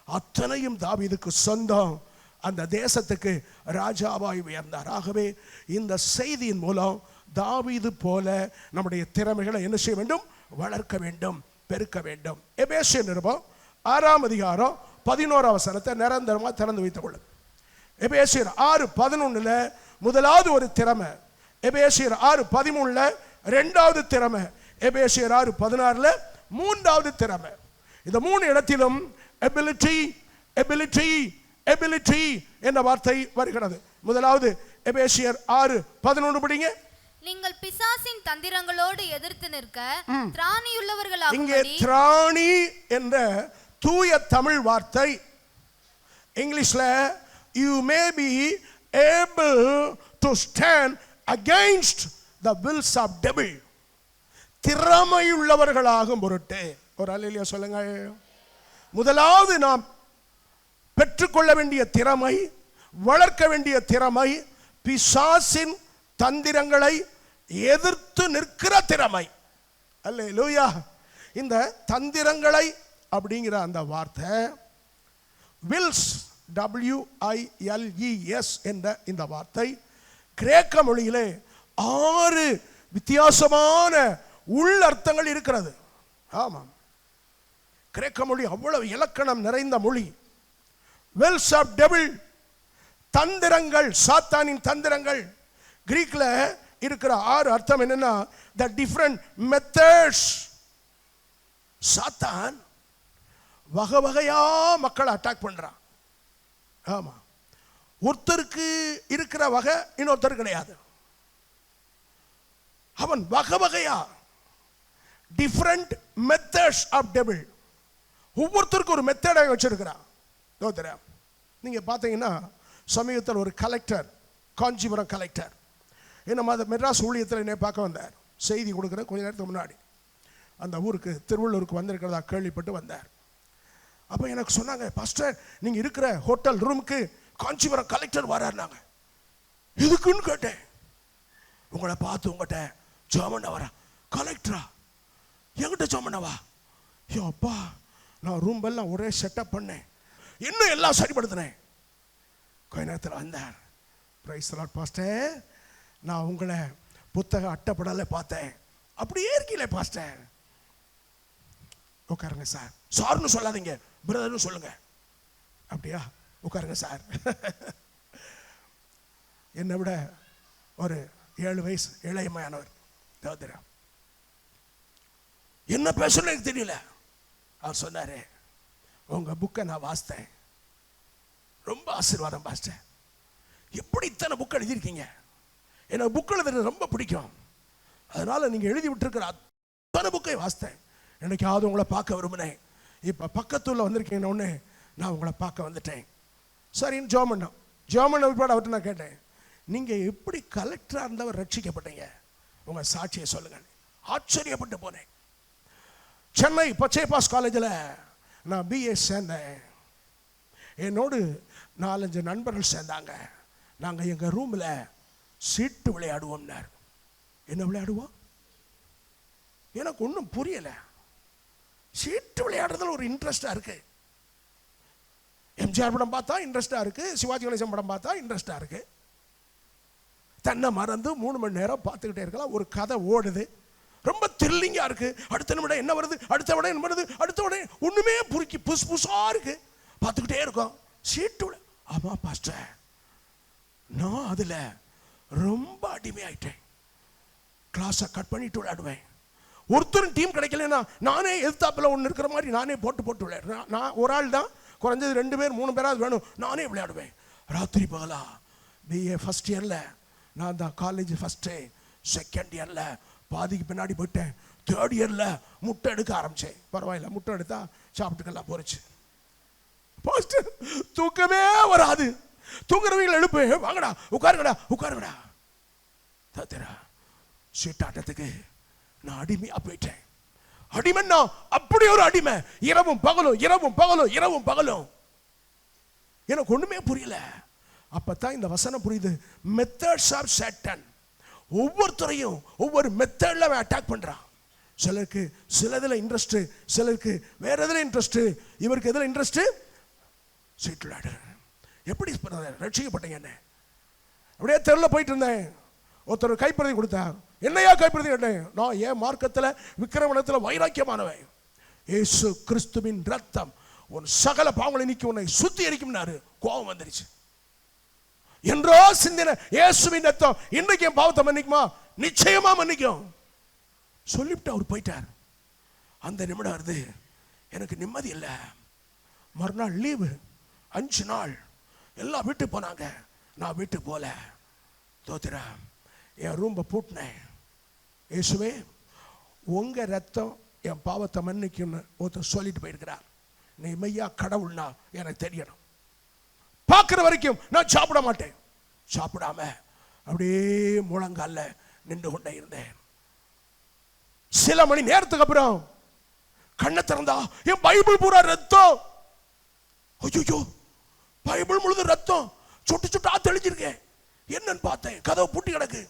அத்தனையும் தாவீதுக்கு சொந்தம். அந்த தேசத்துக்கு ராஜாவாய் உயர்ந்தார். ஆகவே இந்த செய்தியின் மூலம் தாவீது போல நம்முடைய திறமைகளை என்ன செய்ய வேண்டும்? வளர்க்க வேண்டும், பெருக்க வேண்டும். எபேசியர் நிருபம் 6ஆம் அதிகாரம் 11ஆம் வசனத்தை நிரந்தரமாக திறந்து வைத்துக் கொள்ளும். எபேசியர் 6:11 முதலாவது ஒரு திறமை, எபேசியர் 6:13 இரண்டாவது திறமை, எபேசியர் 6:16 மூன்றாவது திறமை. இந்த 3 இடத்திலும் எபிலிட்டி எபிலிட்டி எபிலிட்டி என்ற வார்த்தை வருகிறது. முதலாவது எபேசியர் 6:11 படிங்க. நீங்கள் பிசாசின் தந்திரங்களோடு எதிர்த்து நிற்க திராணியுள்ளவர்களாக. இங்கே திராணி என்ற தூய தமிழ் வார்த்தை இங்கிலீஷ்ல you may be able to stand against the wills of devil. திறமையுள்ளவர்களாகும் பொருட்டு ஒரு அல்லேலூயா சொல்லுங்க. முதலாவது நாம் பெற்றுக்கொள்ள வேண்டிய திறமை, வளர்க்க வேண்டிய திறமை, பிசாசின் தந்திரங்களை எதிர்த்து நிற்கிற திறமை. அல்லேலூயா. இந்த தந்திரங்களை அப்படிங்கிற அந்த வார்த்தை வில்ஸ், WILES என்ற இந்த வார்த்தை கிரேக்க மொழியிலே 6 வித்தியாசமான உள்ளர்த்தங்கள் இருக்கிறது. ஆமாம், கிரேக்க மொழி அவ்வளவு இலக்கணம் நிறைந்த மொழி. வெல்ஸ் ஆஃப் டெவில், தந்திரங்கள், சாத்தானின் தந்திரங்கள். கிரீக்ல இருக்கிற 6 அர்த்தம் என்னன்னா, த டிஃபரண்ட் மெத்தட்ஸ். சாத்தான் வகை வகையா மக்களை அட்டாக் பண்றான். ஆமா, ஒருத்தருக்கு இருக்கிற வகை இன்னொருத்தருக்கு கிடையாது. அவன் வகை வகையா டிஃபரண்ட் மெத்தட்ஸ் ஆஃப் டெவில். ஒவ்வொருத்தருக்கும் ஒரு மெத்தடை வச்சிருக்கிறான். நீங்க பார்த்தீங்கன்னா சமீபத்தில் ஒரு கலெக்டர், காஞ்சிபுரம் கலெக்டர், என்ன மெட்ராஸ் ஊழியத்தில் என்னை பார்க்க வந்தார். செய்தி கொடுக்குற கொஞ்ச நேரத்துக்கு முன்னாடி அந்த ஊருக்கு, திருவள்ளூருக்கு வந்திருக்கிறதா கேள்விப்பட்டு வந்தார். அப்போ எனக்கு சொன்னாங்க, பாஸ்டர் நீங்கள் இருக்கிற ஹோட்டல் ரூமுக்கு காஞ்சிபுரம் கலெக்டர் வராருனாங்க. எதுக்குன்னு கேட்டேன். உங்களை பார்த்து உங்கள்கிட்ட ஜோமண்ணா வரா. கலெக்டரா? என்கிட்ட ஜோமண்ணாவா? ஐயோ அப்பா, நான் ரூம் எல்லாம் ஒரே செட்டப் பண்ணேன், இன்னும் எல்லாம் சரிப்படுத்தினேன். கொஞ்ச நேரத்தில் வந்தார். பிரைஸ் தி லார்ட் பாஸ்டர், நான் உங்களை புத்தக அட்டைப்படலை பார்த்தேன். அப்படியே இருக்கீங்களே பாஸ்டர். உட்காருங்க சார். சார்னு சொல்லாதீங்க, பிரதர்னு சொல்லுங்க. அப்படியா? உட்காருங்க சார். என்னை விட ஒரு 7 வயசு இளையமையானவர். என்ன பேசணும் எனக்கு தெரியல. அவர் சொன்னாரு, உங்க புக்கை நான் வாசித்தேன், ரொம்ப ஆசீர்வாதம் பாஸ்டர். எப்படி இத்தனை புக் எழுதியிருக்கீங்க? எனக்கு புக் எழுதுறது ரொம்ப பிடிக்கும். அதனால நீங்க எழுதி விட்டுருக்கிற அத்தனை புக்கை வாசித்தேன். என்னைக்காவது உங்களை பார்க்க விரும்பினேன். இப்போ பக்கத்துல வந்திருக்கீங்கன்னு ஒன்று நான் உங்களை பார்க்க வந்துட்டேன். சரின்னு ஜோமண்ணா விற்பாடு அவர்கிட்ட நான் கேட்டேன், நீங்கள் எப்படி கலெக்டராக இருந்தவர் ரட்சிக்கப்பட்டீங்க, உங்கள் சாட்சியை சொல்லுங்கள். ஆச்சரியப்பட்டு போனேன். சென்னை பச்சைபாஸ் காலேஜில் நான் பிஏ சேர்ந்தேன். என்னோடு 4-5 நண்பர்கள் சேர்ந்தாங்க. நாங்கள் எங்கள் ரூமில் சீட்டு விளையாடுவோம்னார். என்ன விளையாடுவோம்? எனக்கு ஒன்றும் புரியலை. சீட்டு விளையாடுறதுல ஒரு இன்ட்ரெஸ்டாக இருக்குது. எம்ஜிஆர் படம் பார்த்தா இன்ட்ரெஸ்டாக இருக்குது, சிவாஜி கணேசன் படம் பார்த்தா இன்ட்ரெஸ்டாக இருக்குது. தன்னை மறந்து 3 மணி நேரம் பார்த்துக்கிட்டே இருக்கலாம். ஒரு கதை ஓடுது, ரொம்ப த்ரில்லிங்காக இருக்குது. அடுத்த நிமிடம் என்ன வருது, அடுத்த விட என்ன வருது, அடுத்த விட ஒன்றுமே புதுசாக இருக்குது. பார்த்துக்கிட்டே இருக்கோம். சீட்டு ஆமாம் பாஸ்டர், நான் அதில் ரொம்ப அடிமையாயிட்டேன். கிளாஸை கட் பண்ணிட்டு விளையாடுவேன். ஒருத்தரும் டீம் கிடைக்கலன்னா நானே எதிர்த்தாப்பில் ஒன்று இருக்கிற மாதிரி நானே போட்டு விளையாடுறேன். நான் ஒரு ஆள் தான், குறைஞ்சது 2 பேர் 3 பேராது வேணும். நானே விளையாடுவேன் ராத்திரி பகலா. பிஏ ஃபஸ்ட் இயரில் நான் தான் காலேஜ் ஃபஸ்ட்டு. செகண்ட் இயரில் பாதிக்கு பின்னாடி போயிட்டேன். தேர்ட் இயரில் முட்டை எடுக்க ஆரம்பித்தேன். பரவாயில்ல, முட்டை எடுத்தா சாப்பிட்டுக்கெல்லாம் போச்சு. ஃபஸ்ட்டு தூக்கமே வராது. தூங்குறவங்களை எழுப்பு, வாங்கடா உட்காருங்கடா. தத்திரா சீட்டாட்டத்துக்கு நான் அடிமையாக போயிட்டேன். அடிமைன்னா அப்படி ஒரு அடிமை. இரவும் பகலும் எனக்கு ஒண்ணுமே புரியல. அப்பதான் இந்த வசனம் புரியுது. Methods of Satan. ஒவ்வொருத்தரையும் ஒவ்வொரு மெத்தட்ல அவன் அட்டாக் பண்றான். சிலருக்கு சிலதுல இன்ட்ரெஸ்ட், சிலருக்கு வேற எதுல இன்ட்ரெஸ்ட். இவருக்கு எதுல இன்ட்ரெஸ்ட்? சீட்டு விளையாடு. எப்படி ரட்சிக்கப்பட்டீங்க? என்ன அப்படியே தெருல போயிட்டு இருந்தேன். ஒருத்தர் கைப்பிரதி கொடுத்தார். என்னையா கைப்பிரதி கேட்டேன். நான் ஏன் மார்க்கத்தில் விக்கிரமணத்தில் வைராக்கியமானவன். இயேசு கிறிஸ்துவின் ரத்தம் உன் சகல பாவங்களை நீக்கி உன்னை சுத்திகரிக்கும்னாரு. கோபம் வந்துருச்சு. என்றோ சிந்தின இயேசுவின் ரத்தம் இன்றைக்கு என் பாவத்தை மன்னிக்குமா? நிச்சயமா மன்னிக்கும் சொல்லிவிட்டு அவர் போயிட்டார். அந்த நிமிடம் வருது, எனக்கு நிம்மதி இல்லை. மறுநாள் லீவு, 5 நாள் எல்லாம் வீட்டுக்கு போனாங்க. நான் வீட்டுக்கு போல. தோத்திரா என் ரூம்பை பூட்டினேன். இயேசுவே, உங்க ரத்தம் என் பாவத்தை மன்னிக்கும்னு ஒருத்தர் சொல்லிட்டு போயிருக்கிறார். நீ மெய்யா கடவுள்னா எனக்கு தெரியணும். பார்க்குற வரைக்கும் நான் சாப்பிட மாட்டேன். சாப்பிடாம அப்படியே முழங்கால நின்று கொண்டே இருந்தேன். சில மணி நேரத்துக்கு அப்புறம் கண்ணை திறந்தா என் பைபிள் பூரா ரத்தம். ஐயோ, பைபிள் முழுது ரத்தம், சுட்டு தெளிஞ்சிருக்கேன். என்னன்னு பார்த்தேன், கதவு பூட்டி கிடக்கு.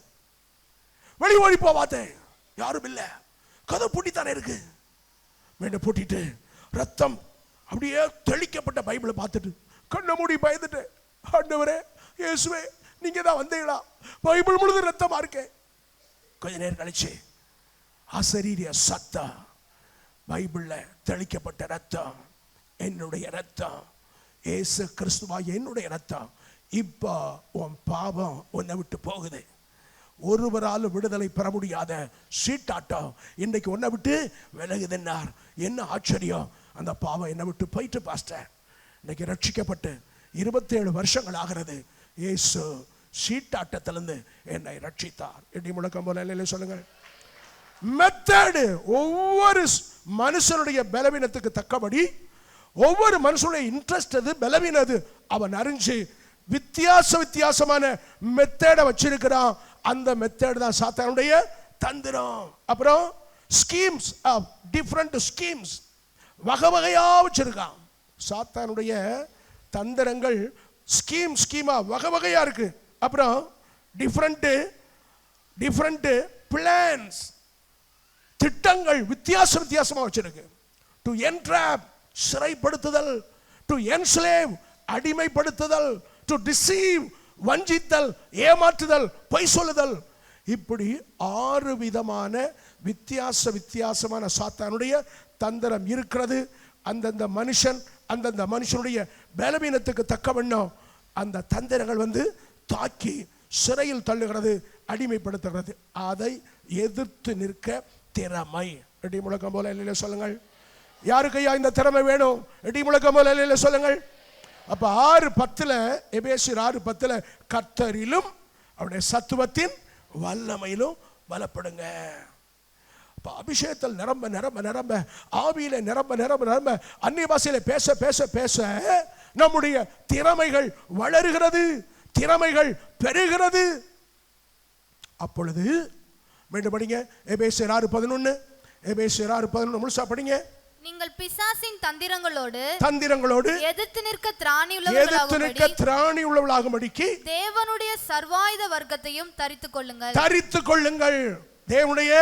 வெளி ஓடி போ பார்த்தேன், யாரும் இல்லை. கதவு பூட்டித்தானே இருக்கு. மீண்டும் பூட்டிட்டு ரத்தம் அப்படியே தெளிக்கப்பட்ட பைபிளை பார்த்துட்டு கண்ணை மூடி பயந்துட்டு, ஆண்டவரே இயேசுவே, நீங்க தான் வந்தீங்களா? பைபிள் முழுது ரத்தமா இருக்கேன். கொஞ்ச நேரம் கழிச்சு அசரீரிய சத்தம், பைபிள்ல தெளிக்கப்பட்ட ரத்தம், என்னுடைய ரத்தம், இயேசு கிறிஸ்துவா என்னுடைய ரத்தம். இப்போ உன் பாவம் உன்னை விட்டு போகுது. ஒருவராலும் விடுதலை பெற முடியாத சீட்டாட்டம் இன்னைக்கு உன்னை விட்டு விலகுதுன்னார். என்ன ஆச்சரியம்! அந்த பாவம் என்னை விட்டு போயிட்டு பாஸ்டர். இன்னைக்கு ரட்சிக்கப்பட்டு 27 வருஷங்கள் ஆகிறது. இயேசு சீட்டாட்டத்திலிருந்து என்னை ரட்சித்தார். இடி முழக்கம் போல சொல்லுங்கள். மெத்தடு ஒவ்வொரு மனுஷனுடைய பலவீனத்துக்கு தக்கபடி, ஒவ்வொரு மனுஷனுடைய இன்ட்ரெஸ்ட் எது, பலவீனது அவன் அறிஞ்சு வித்தியாசமான மெத்தேட வச்சிருக்கிறான். அந்த மெத்தேட் தான் சாத்தானுடைய தந்திரம். அப்புறம் ஸ்கீம்ஸ், டிஃபரண்ட் ஸ்கீம்ஸ், வகையா வச்சிருக்கான். சாத்தானுடைய தந்திரங்கள் ஸ்கீமா வகையா இருக்கு. அப்புறம் டிஃபரண்ட் பிளான்ஸ், திட்டங்கள் வித்தியாசமா வச்சிருக்கு. டு என்ட்ராப், சிறைப்படுத்துதல். டு என்ஸ்லேவ், அடிமைப்படுத்துதல். டு டிசீவ், வஞ்சித்தல், ஏமாற்றுதல், பொய் சொல்லுதல். இப்படி 6 விதமான வித்தியாசமான சாத்தானுடைய தந்திரம் இருக்கிறது. அந்தந்த மனுஷனுடைய பலவீனத்துக்கு தக்கவண்ணம் அந்த தந்திரங்கள் தாக்கி சிறையில் தள்ளுகிறது, அடிமைப்படுத்துகிறது. அதை எதிர்த்து நிற்க திறமை. இடி முழக்கம் போல இல்லையில சொல்லுங்கள். யாருக்கையா இந்த திறமை வேணும்? இடி முழக்கம் போல இல்லையில சொல்லுங்கள். அப்ப 6:10 எபேசியர் 6:10 கர்த்தரிலும் அவருடைய சத்துவத்தின் வல்லமையிலும் பலப்படுங்க. அபிஷேகத்தில் நிரம்ப நிரம்ப நிரம்ப, ஆவியில நிரம்ப நிரம்ப நிரம்ப, அந்நிய பாஷையில பேச பேச பேச நம்முடைய திறமைகள் வளருகிறது, திறமைகள் பெருகிறது. அப்பொழுது மீண்டும் படிங்க, எபேசியர் 6:11, எபேசியர் 6:11 முழுசா படிங்க. நீங்கள் பிசாசின் தந்திரங்களோடு எதிர்த்து நிற்க திராணி உள்ளவர்களாகும்படிக்கு தேவனுடைய சர்வாயுத வர்க்கத்தையும் தரித்துக் கொள்ளுங்கள். தேவனுடைய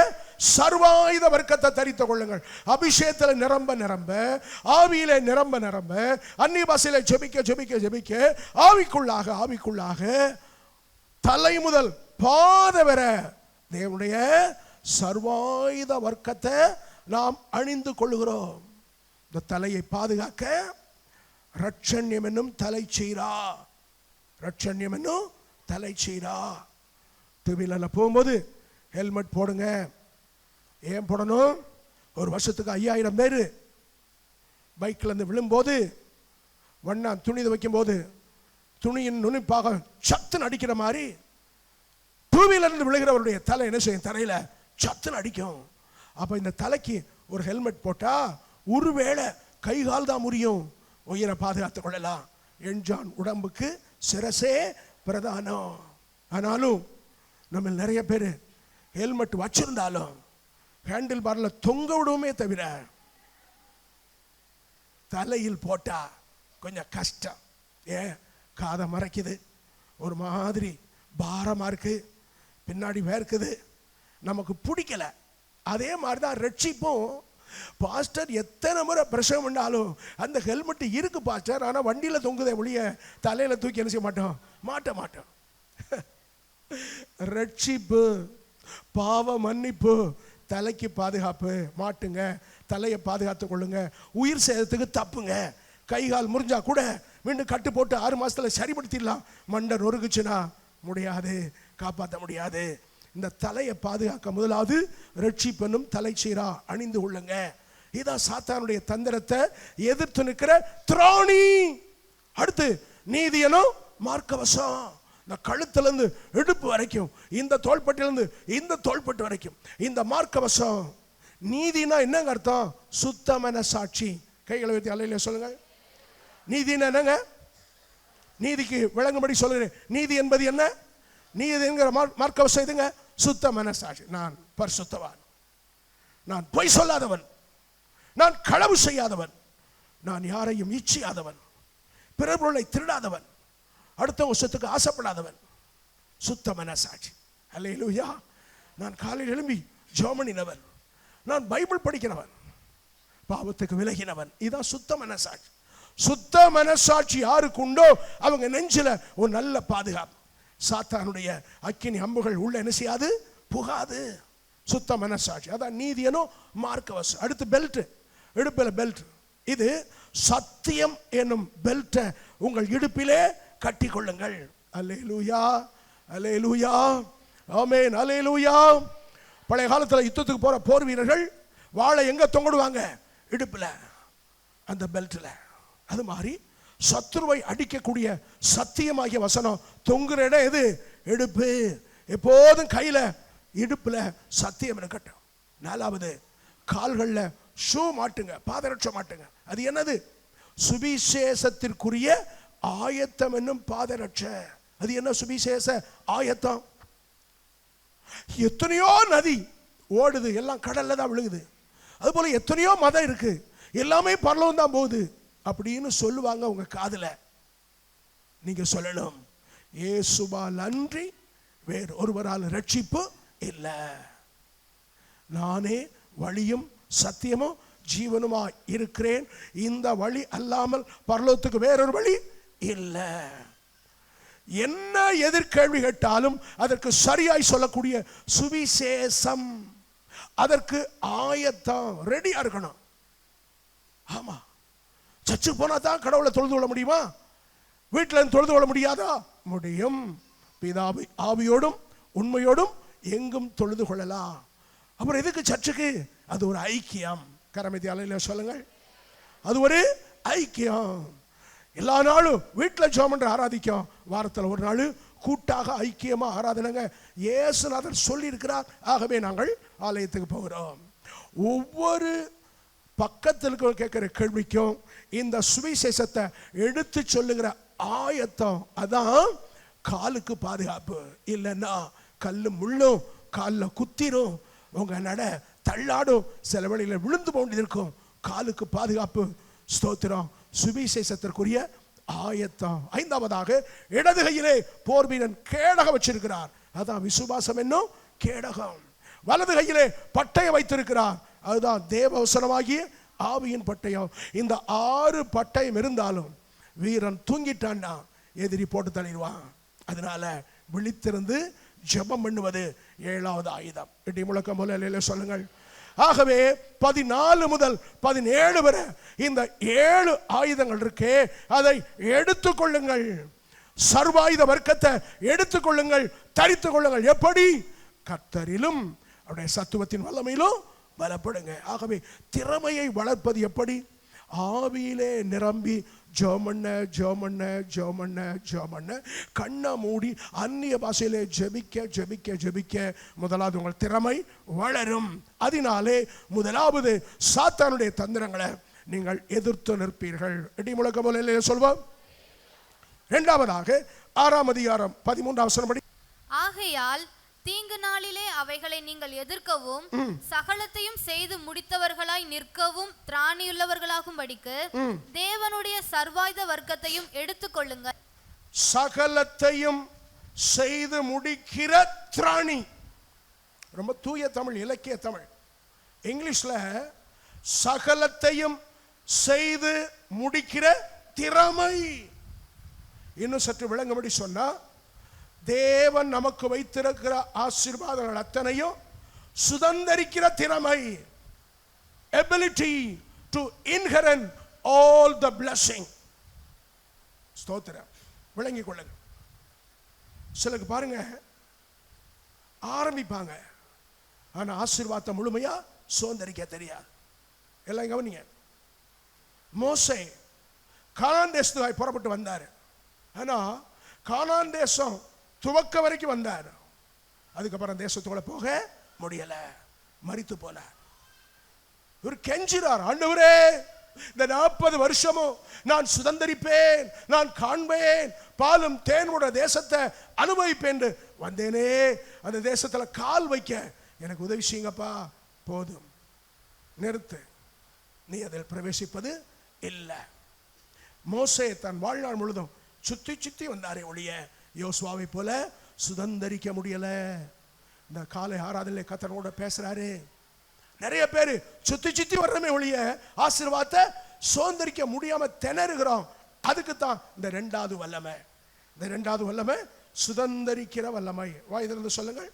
சர்வாயுத வர்க்கத்தை தரித்துக் கொள்ளுங்கள். அபிஷேகத்தில் நிரம்ப நிரம்ப, ஆவியில நிரம்ப நிரம்ப, அந்நிய பாஷையில ஜெபிக்க ஜெபிக்க ஜெபிக்க, ஆவிக்குள்ளாக தலை முதல் பாத வர தேவனுடைய சர்வாயுத வர்க்கத்தை நாம் அணிந்து கொள்ளுகிறோம். இந்த தலையை பாதுகாக்க ரட்சண்யம் என்னும் தலைச்சீரா, ரட்சண்யம் என்னும் தலைச்சீரா. டூவீலர்ல போகும்போது ஹெல்மெட் போடுங்க. ஏன் போடணும்? ஒரு வருஷத்துக்கு 5000 பேர் பைக்கில் இருந்து விழும்போது, வண்ணா துணி வைக்கும் போது துணியின் நுனிப்பாக சத்துன்னு அடிக்கிற மாதிரி டூவீலர் இருந்து விழுகிறவருடைய தலை என்ன செய்யும்? தரையில சத்துன்னு அடிக்கும். அப்ப இந்த தலைக்கு ஒரு ஹெல்மெட் போட்டா ஒருவேளை கை கால் தான் முறியும், உயிரை பாதுகாத்துக் கொள்ளலாம். என்ஜான் உடம்புக்கு சிரசே பிரதானம். ஆனாலும் நம்ம நிறைய பேர் ஹெல்மெட் வச்சிருந்தாலும் ஹேண்டில் பார்ல தொங்க விடுவோமே தவிர தலையில் போட்டா கொஞ்சம் கஷ்டம். ஏன்? காதை மறைக்குது, ஒரு மாதிரி பாரமா இருக்கு, பின்னாடி வேர்க்குது, நமக்கு பிடிக்கல. அதே மாதிரி தான் ரட்சிப்பும். பாஸ்டர் எத்தனை முறை பிரசவம் பண்ணாலும் அந்த ஹெல்மெட் இருக்கு பாஸ்டர், ஆனால் வண்டியில் தொங்குதே ஒழிய தலையில் தூக்கி என்ன செய்ய மாட்டோம். ரட்சிப்பு, பாவ மன்னிப்பு, தலைக்கு பாதுகாப்பு. மாட்டுங்க, தலையை பாதுகாத்துக் கொள்ளுங்க. உயிர் சேதத்துக்கு தப்புங்க. கை கால் முறிஞ்சா கூட மீண்டும் கட்டு போட்டு 6 மாசத்துல சரிப்படுத்திடலாம். மண்டை நொறுக்குச்சுன்னா முடியாது, காப்பாற்ற முடியாது. இந்த தலையை பாதுகாக்க முதலாவது ரட்சிப்பெனும் தலைச்சீரா அணிந்து கொள்ளுங்க. இதான் சாத்தானுடைய தந்திரத்தை எதிர்த்து நிற்கிற திராணி. அடுத்து நீதியனும் மார்க்கவசம். இந்த கழுத்திலிருந்து இடுப்பு வரைக்கும், இந்த தோள்பட்டிலிருந்து இந்த தோள்பட்டு வரைக்கும் இந்த மார்க்கவசம். நீதினா என்னங்க அர்த்தம்? சுத்தமான சாட்சி. கைகளை வைத்து அல்லையில சொல்லுங்க. நீதினா என்னங்க? நீதிக்கு விளங்கும்படி சொல்லுகிறேன். நீதி என்பது என்ன? நீதி என்கிற மார்க்கவசம் இதுங்க, சுத்தமான சாட்சி. நான் பரிசுத்தவான், நான் பொய் சொல்லாதவன், நான் களவு செய்யாதவன், நான் யாரையும் இச்சியாதவன், பிறர் பொருளை திருடாதவன், அடுத்த வருஷத்துக்கு ஆசைப்படாதவன். சுத்தமான சாட்சி. அல்லேலூயா. நான் காலையில் எழும்பி ஜெபம் பண்ணினவன், நான் பைபிள் படிக்கிறவன், பாவத்துக்கு விலகினவன். இதுதான் சுத்தமான சாட்சி. சுத்த மனசாட்சி யாருக்கு உண்டோ அவங்க நெஞ்சில ஒரு நல்ல பாதுகாப்பு. சாத்தானுடைய அக்கினி அம்புகள் உள்ள என்ன செய்யாது? புகாது. சுத்த மனசாட்சி. அதான் நீதியனும் மார்க்கவசம். அடுத்து பெல்ட், இடுப்பில் பெல்ட். இது சத்தியம் என்னும் பெல்ட்டை உங்கள் இடுப்பிலே கட்டி கொள்ளுங்கள். அல்லேலூயா, அல்லேலூயா, ஆமென், அல்லேலூயா. பழைய காலத்தில் யுத்தத்துக்கு போற போர் வீரர்கள் வாளை எங்க தொங்கிடுவாங்க? இடுப்பில், அந்த பெல்ட்டில். அது மாதிரி சத்துருவை அடிக்கக்கூடிய சத்தியமாகிய வசனம் தொங்குற இடம் எது? இடுப்பு. எப்போதும் கையில இடுப்புல சத்தியம் இருக்கட்டும். 4வது, கால்கள்ல ஷூ மாட்டுங்க, பாதரட்சை மாட்டுங்க. அது என்னது? சுவிசேஷத்திற்குரிய ஆயத்தம் என்னும் பாதரட்சை. அது என்ன சுவிசேஷ ஆயத்தம்? எத்தனையோ நதி ஓடுது, எல்லாம் கடல்ல தான் விழுகுது. அதுபோல எத்தனையோ மதம் இருக்கு, எல்லாமே பரலோகம் தான் போகுது அப்படின்னு சொல்லுவாங்க. உங்க காதுல நீங்க சொல்லணும், இயேசுவால் அன்றி வேறு ஒருவரால் ரட்சிப்பு இல்லை. நானே வழியும் சத்தியமும் ஜீவனுமா இருக்கிறேன், இந்த வழி அல்லாமல் பரலோகத்துக்கு வேறொரு வழி இல்லை. என்ன எதிர்கேள்வி கேட்டாலும் அதற்கு சரியாய் சொல்லக்கூடிய சுவிசேஷம், அதற்கு ஆயத்தம், ரெடியா இருக்கணும். ஆமா, சர்ச்சு போனா தான் கடவுளை தொழுது கொள்ள முடியுமா? வீட்டில் தொழுது கொள்ள முடியாதா? முடியும். பிதாவை ஆவியோடும் உண்மையோடும் எங்கும் தொழுது கொள்ளலாம். அப்புறம் எதுக்கு சர்ச்சுக்கு? அது ஒரு ஐக்கியம். கரமதி அலையில சொல்லுங்கள், அது ஒரு ஐக்கியம். எல்லா நாளும் வீட்டில் ஜெபம் பண்ற ஆராதிக்கும், வாரத்தில் ஒரு நாள் கூட்டாக ஐக்கியமா ஆராதனைங்க. இயேசுநாதர் சொல்லி இருக்கிறார். ஆகவே நாங்கள் ஆலயத்துக்கு போகிறோம். ஒவ்வொரு பக்கத்தில் கேட்கிற கேள்விக்கும் இந்த சுவிசேஷத்தை எடுத்து சொல்லுகிற ஆயத்தம் அதான் காலுக்கு பாதுகாப்பு. இல்லைன்னா கல்லு முள்ளும் காலில் குத்திரும், உங்க நட தள்ளாடும், சில வேளையில் விழுந்து போண்டிருக்கும். இருக்கும். காலுக்கு பாதுகாப்பு. ஸ்தோத்திரம். சுவிசேஷத்திற்குரிய ஆயத்தம். ஐந்தாவதாக இடது கையிலே போர் வீரன் கேடகம் வச்சிருக்கிறார், அதான் விசுவாசம் என்னும் கேடகம். வலது கையிலே பட்டயம் வைத்திருக்கிறார், அதுதான் தேவவசனமாகிய ஆவியின் பட்டயம். இந்த 6 பட்டயம் இருந்தாலும் வீரன் தூங்கிட்டான்னா எதிரி போட்டு தள்ளிடுவான். அதனால விழித்திருந்து ஜெபம் பண்ணுவது 7வது ஆயுதம். இடி முழக்கம் போல சொல்லுங்கள். ஆகவே 14 முதல் 17 வரை இந்த 7 ஆயுதங்கள் இருக்கே, அதை எடுத்துக்கொள்ளுங்கள். சர்வாயுத வர்க்கத்தை எடுத்துக்கொள்ளுங்கள், தரித்துக் கொள்ளுங்கள். எப்படி? கர்த்தரிலும் அவருடைய சத்துவத்தின் வல்லமையிலும் பலப்படுங்க. ஆகவே திறமையை வளர்ப்பது எப்படி? ஆவியிலே நிரம்பி ஜெபம் பண்ண கண்ணை மூடி அந்நிய பாஷையிலே ஜெபிக்க முதலாவது உங்கள் திறமை வளரும். அதனாலே முதலாவது சாத்தானுடைய தந்திரங்களை நீங்கள் எதிர்த்து நிற்பீர்கள். இடி முழக்கம் போல சொல்வோம். இரண்டாவதாக 6ஆம் அதிகாரம் 13ஆம் வசனப்படி, ஆகையால் தீங்கு நாளிலே அவைகளை நீங்கள் எதிர்க்கவும் சகலத்தையும் செய்து முடித்தவர்களாய் நிற்கவும் திராணியுள்ளவர்களாகும்படிக்கு தேவனுடைய சர்வாயுத வர்க்கத்தையும் எடுத்துக்கொள்ளுங்கள். சகலத்தையும் செய்து முடிக்கிற திராணி. ரொம்ப தூய தமிழ், இலக்கிய தமிழ். இங்கிலீஷ்ல சகலத்தையும் செய்து முடிக்கிற திறமை. இன்னும் சற்று விளங்கும்படி சொன்னா, தேவன் நமக்கு வைத்திருக்கிற ஆசீர்வாதங்கள் அத்தனையும் சுதந்தரிக்கிற திறமை. ability to inherit all the blessing. ஸ்தோத்திரம். விளங்கிக் கொள்ளுங்க. சிலருக்கு பாருங்க, ஆரம்பிப்பாங்க, ஆனா ஆசீர்வாதத்தை முழுமையா சுதந்தரிக்க தெரியாது. எல்லாம் கவனிங்க. மோசே கானான் தேசத்துக்கு புறப்பட்டு வந்தார். ஆனா கானான் தேசம் துவக்க வரைக்கும் வந்தார். அதுக்கப்புறம் தேசத்துக்குள்ள போக முடியல, மரித்து போனார். இவர் கெஞ்சிறார், ஆண்டவரே இந்த 40 வருஷமும் நான் சுதந்தரிப்பேன், நான் காண்பேன், பாலும் தேனோட தேசத்தை அனுபவிப்பேன் வந்தேனே, அந்த தேசத்துல கால் வைக்க எனக்கு உதவி செய்யுங்கப்பா. போதும், நிறுத்து, நீ அதில் பிரவேசிப்பது இல்லை. மோசே தன் வாழ்நாள் முழுதும் சுத்தி வந்தாரே ஒழிய யோசுவாவை போல சுதந்தரிக்க முடியல. இந்த காலை ஆராதனை கர்த்தரோட பேசுறாரு. நிறைய பேர் சுத்தி வர்றமே ஒழிய ஆசீர்வாதத்தை சுதந்தரிக்க முடியாம திணறுகிறோம். அதுக்கு தான் இந்த 2வது வல்லமை. இந்த 2வது வல்லமை சுதந்தரிக்கிற வல்லமை. வாய் திறந்து சொல்லுங்கள்,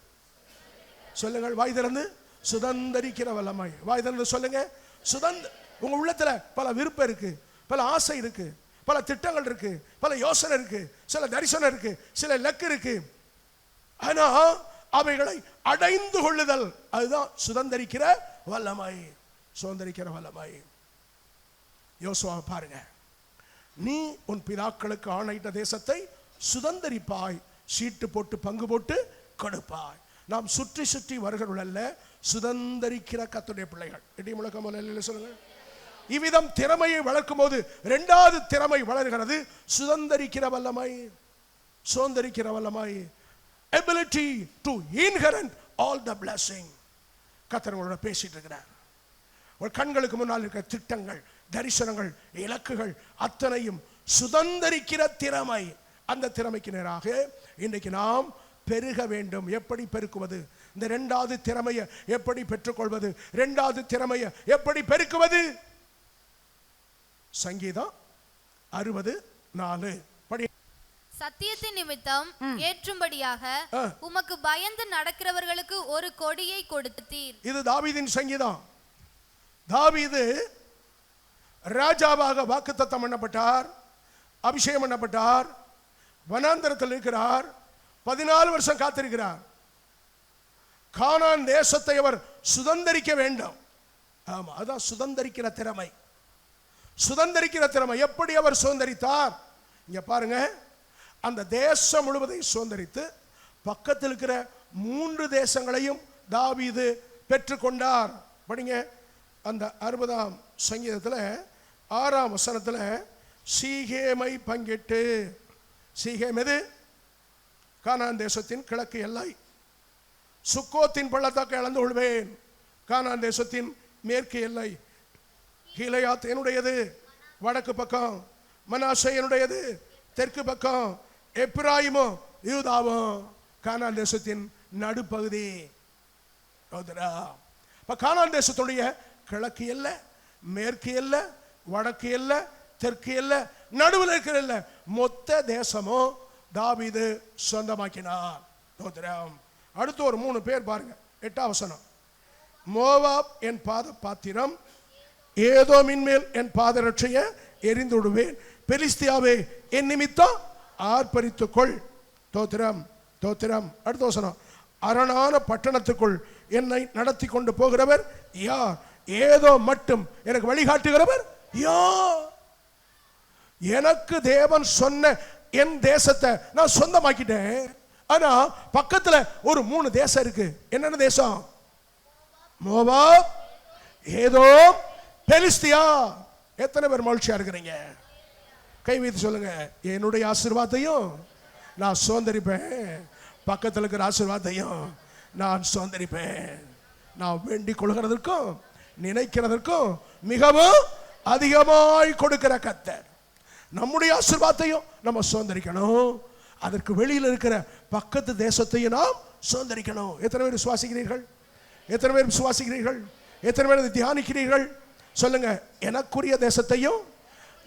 சொல்லுங்கள். வாய் திறந்து சுதந்தரிக்கிற வல்லமை. வாய் திறந்து சொல்லுங்க. உங்க உள்ளத்துல பல விருப்பம் இருக்கு, பல ஆசை இருக்கு, பல திட்டங்கள் இருக்கு, பல யோசனை இருக்கு, சில தரிசனம் இருக்கு, சில லக்கு இருக்கு. ஆனா அவைகளை அடைந்து கொள்ளுதல், அதுதான் சுதந்தரிக்கிற வல்லமை. சுதந்தரிக்கிற வல்லமை. யோசுவா பாருங்க, நீ உன் பிதாக்களுக்கு ஆணையிட்ட தேசத்தை சுதந்தரிப்பாய், சீட்டு போட்டு பங்கு போட்டு கொடுப்பாய். நாம் சுற்றி வருகிறவர்கள் அல்ல, சுதந்தரிக்கிற கர்த்தருடைய பிள்ளைகள். இடி முழக்கம் சொல்லுங்க. இவ்விதம் திறமையை வளர்க்கும் போது 2வது திறமை வளர்கிறது, சுதந்தரிக்கிற வல்லமை. சுதந்தரிக்கிற வல்லமை. ability to inherit all the blessing. கர்த்தரோட பேசிட்டு இருக்கிறார். ஒரு கண்களுக்கு முன்னால் இருக்கிற திட்டங்கள், தரிசனங்கள், இலக்குகள் அத்தனையும் சுதந்தரிக்கிற திறமை. அந்த திறமைக்கு நேராக இன்றைக்கு நாம் பெருக வேண்டும். எப்படி பெருக்குவது? இந்த 2வது திறமையை எப்படி பெற்றுக்கொள்வது? 2வது திறமையை எப்படி பெருக்குவது? சங்கீதம் 60:4 படி. சத்தியத்தின் நிமித்தம் ஏற்றும்படியாக உமக்கு பயந்து நடக்கிறவர்களுக்கு ஒரு கொடியை கொடுத்தீர். இது தாவீதின் சங்கீதம். தாவீது ராஜாவாக வாக்குத்தத்தம் பண்ணப்பட்டார், அபிஷேகம் பண்ணப்பட்டார், வனாந்தரத்தில் இருக்கிறார், 14 வருஷம் காத்திருக்கிறார். கானான் தேசத்தை அவர் சுதந்தரிக்க வேண்டும். ஆமா, அதான் சுதந்தரிக்கிற திறமை. சுதந்தரிக்கிற திறமை. எப்படி அவர் சுதந்தரித்தார்? இங்க பாருங்க, அந்த தேசம் முழுவதையும் சுதந்தரித்து பக்கத்தில் இருக்கிற 3 தேசங்களையும் தாவீது பெற்றுக்கொண்டார். படிங்க அந்த 60ஆம் சங்கீதத்தில் 6ஆம் வசனத்தில் சீகேமை பங்கிட்டு, சீகேம் எது? கானான் தேசத்தின் கிழக்கு எல்லை. சுக்கோத்தின் பள்ளத்தாக்கை அளந்து கொள்வேன், கானான் தேசத்தின் மேற்கு எல்லை. கீலேயாத் என்னுடையது, வடக்கு பக்கம். மனாசே என்னுடையது, தெற்கு பக்கம். எப்பிராயிமும் யூதாவும் கானான் தேசத்தின் நடுப்பகுதி. கானான் தேசத்துடைய கிழக்கு எல்ல, மேற்கு எல்ல, வடக்கு எல்ல, தெற்கு எல்ல, நடுவில் இருக்கிற எல்ல, மொத்த தேசமும் தாவீது சொந்தமாக்கினார். அடுத்து ஒரு 3 பேர் பாருங்க. 8ஆம் வசனம். மோவாப் என் பாத பாத்திரம், ஏதோமின் மேல் என் பாதரட்சைய எரிந்து விடுவேன், பெலிஸ்தியாவே என் நிமித்தம் ஆர்ப்பரித்துக்கொள். தோத்திரம் தோத்திரம். அடுத்த வசனம். அரணான பட்டணத்துக்குள் என்னை நடத்தி கொண்டு போகிறவர் யார்? ஏதோ மட்டும் எனக்கு வழிகாட்டுகிறவர் யார்? எனக்கு தேவன் சொன்ன என் தேசத்தை நான் சொந்தமாக்கிட்டேன். ஆனா பக்கத்துல ஒரு 3 தேசம் இருக்கு. என்னென்ன தேசம்? மோவாப், ஏதோம், பெலிஸ்தியா. எத்தனை பேர் மகிழ்ச்சியா இருக்கிறீங்க? கை வைத்து சொல்லுங்க. என்னுடைய ஆசீர்வாதத்தையும் நான் சுதந்திரிப்பேன், பக்கத்தில் இருக்கிற ஆசீர்வாதத்தையும் நான் சுதந்திரிப்பேன். நான் வேண்டிக் கொள்கிறதற்கும் நினைக்கிறதற்கும் மிகவும் அதிகமாய் கொடுக்கிற கர்த்தர். நம்முடைய ஆசீர்வாதத்தையும் நம்ம சுதந்திரிக்கணும், அதற்கு வெளியில் இருக்கிற பக்கத்து தேசத்தையும் நாம் சுதந்திரிக்கணும். எத்தனை பேர் விசுவாசிக்கிறீர்கள்? எத்தனை பேர் விசுவாசிக்கிறீர்கள்? எத்தனை பேர் தியானிக்கிறீர்கள்? சொல்லுங்க. எனக்குரிய தேசத்தையும்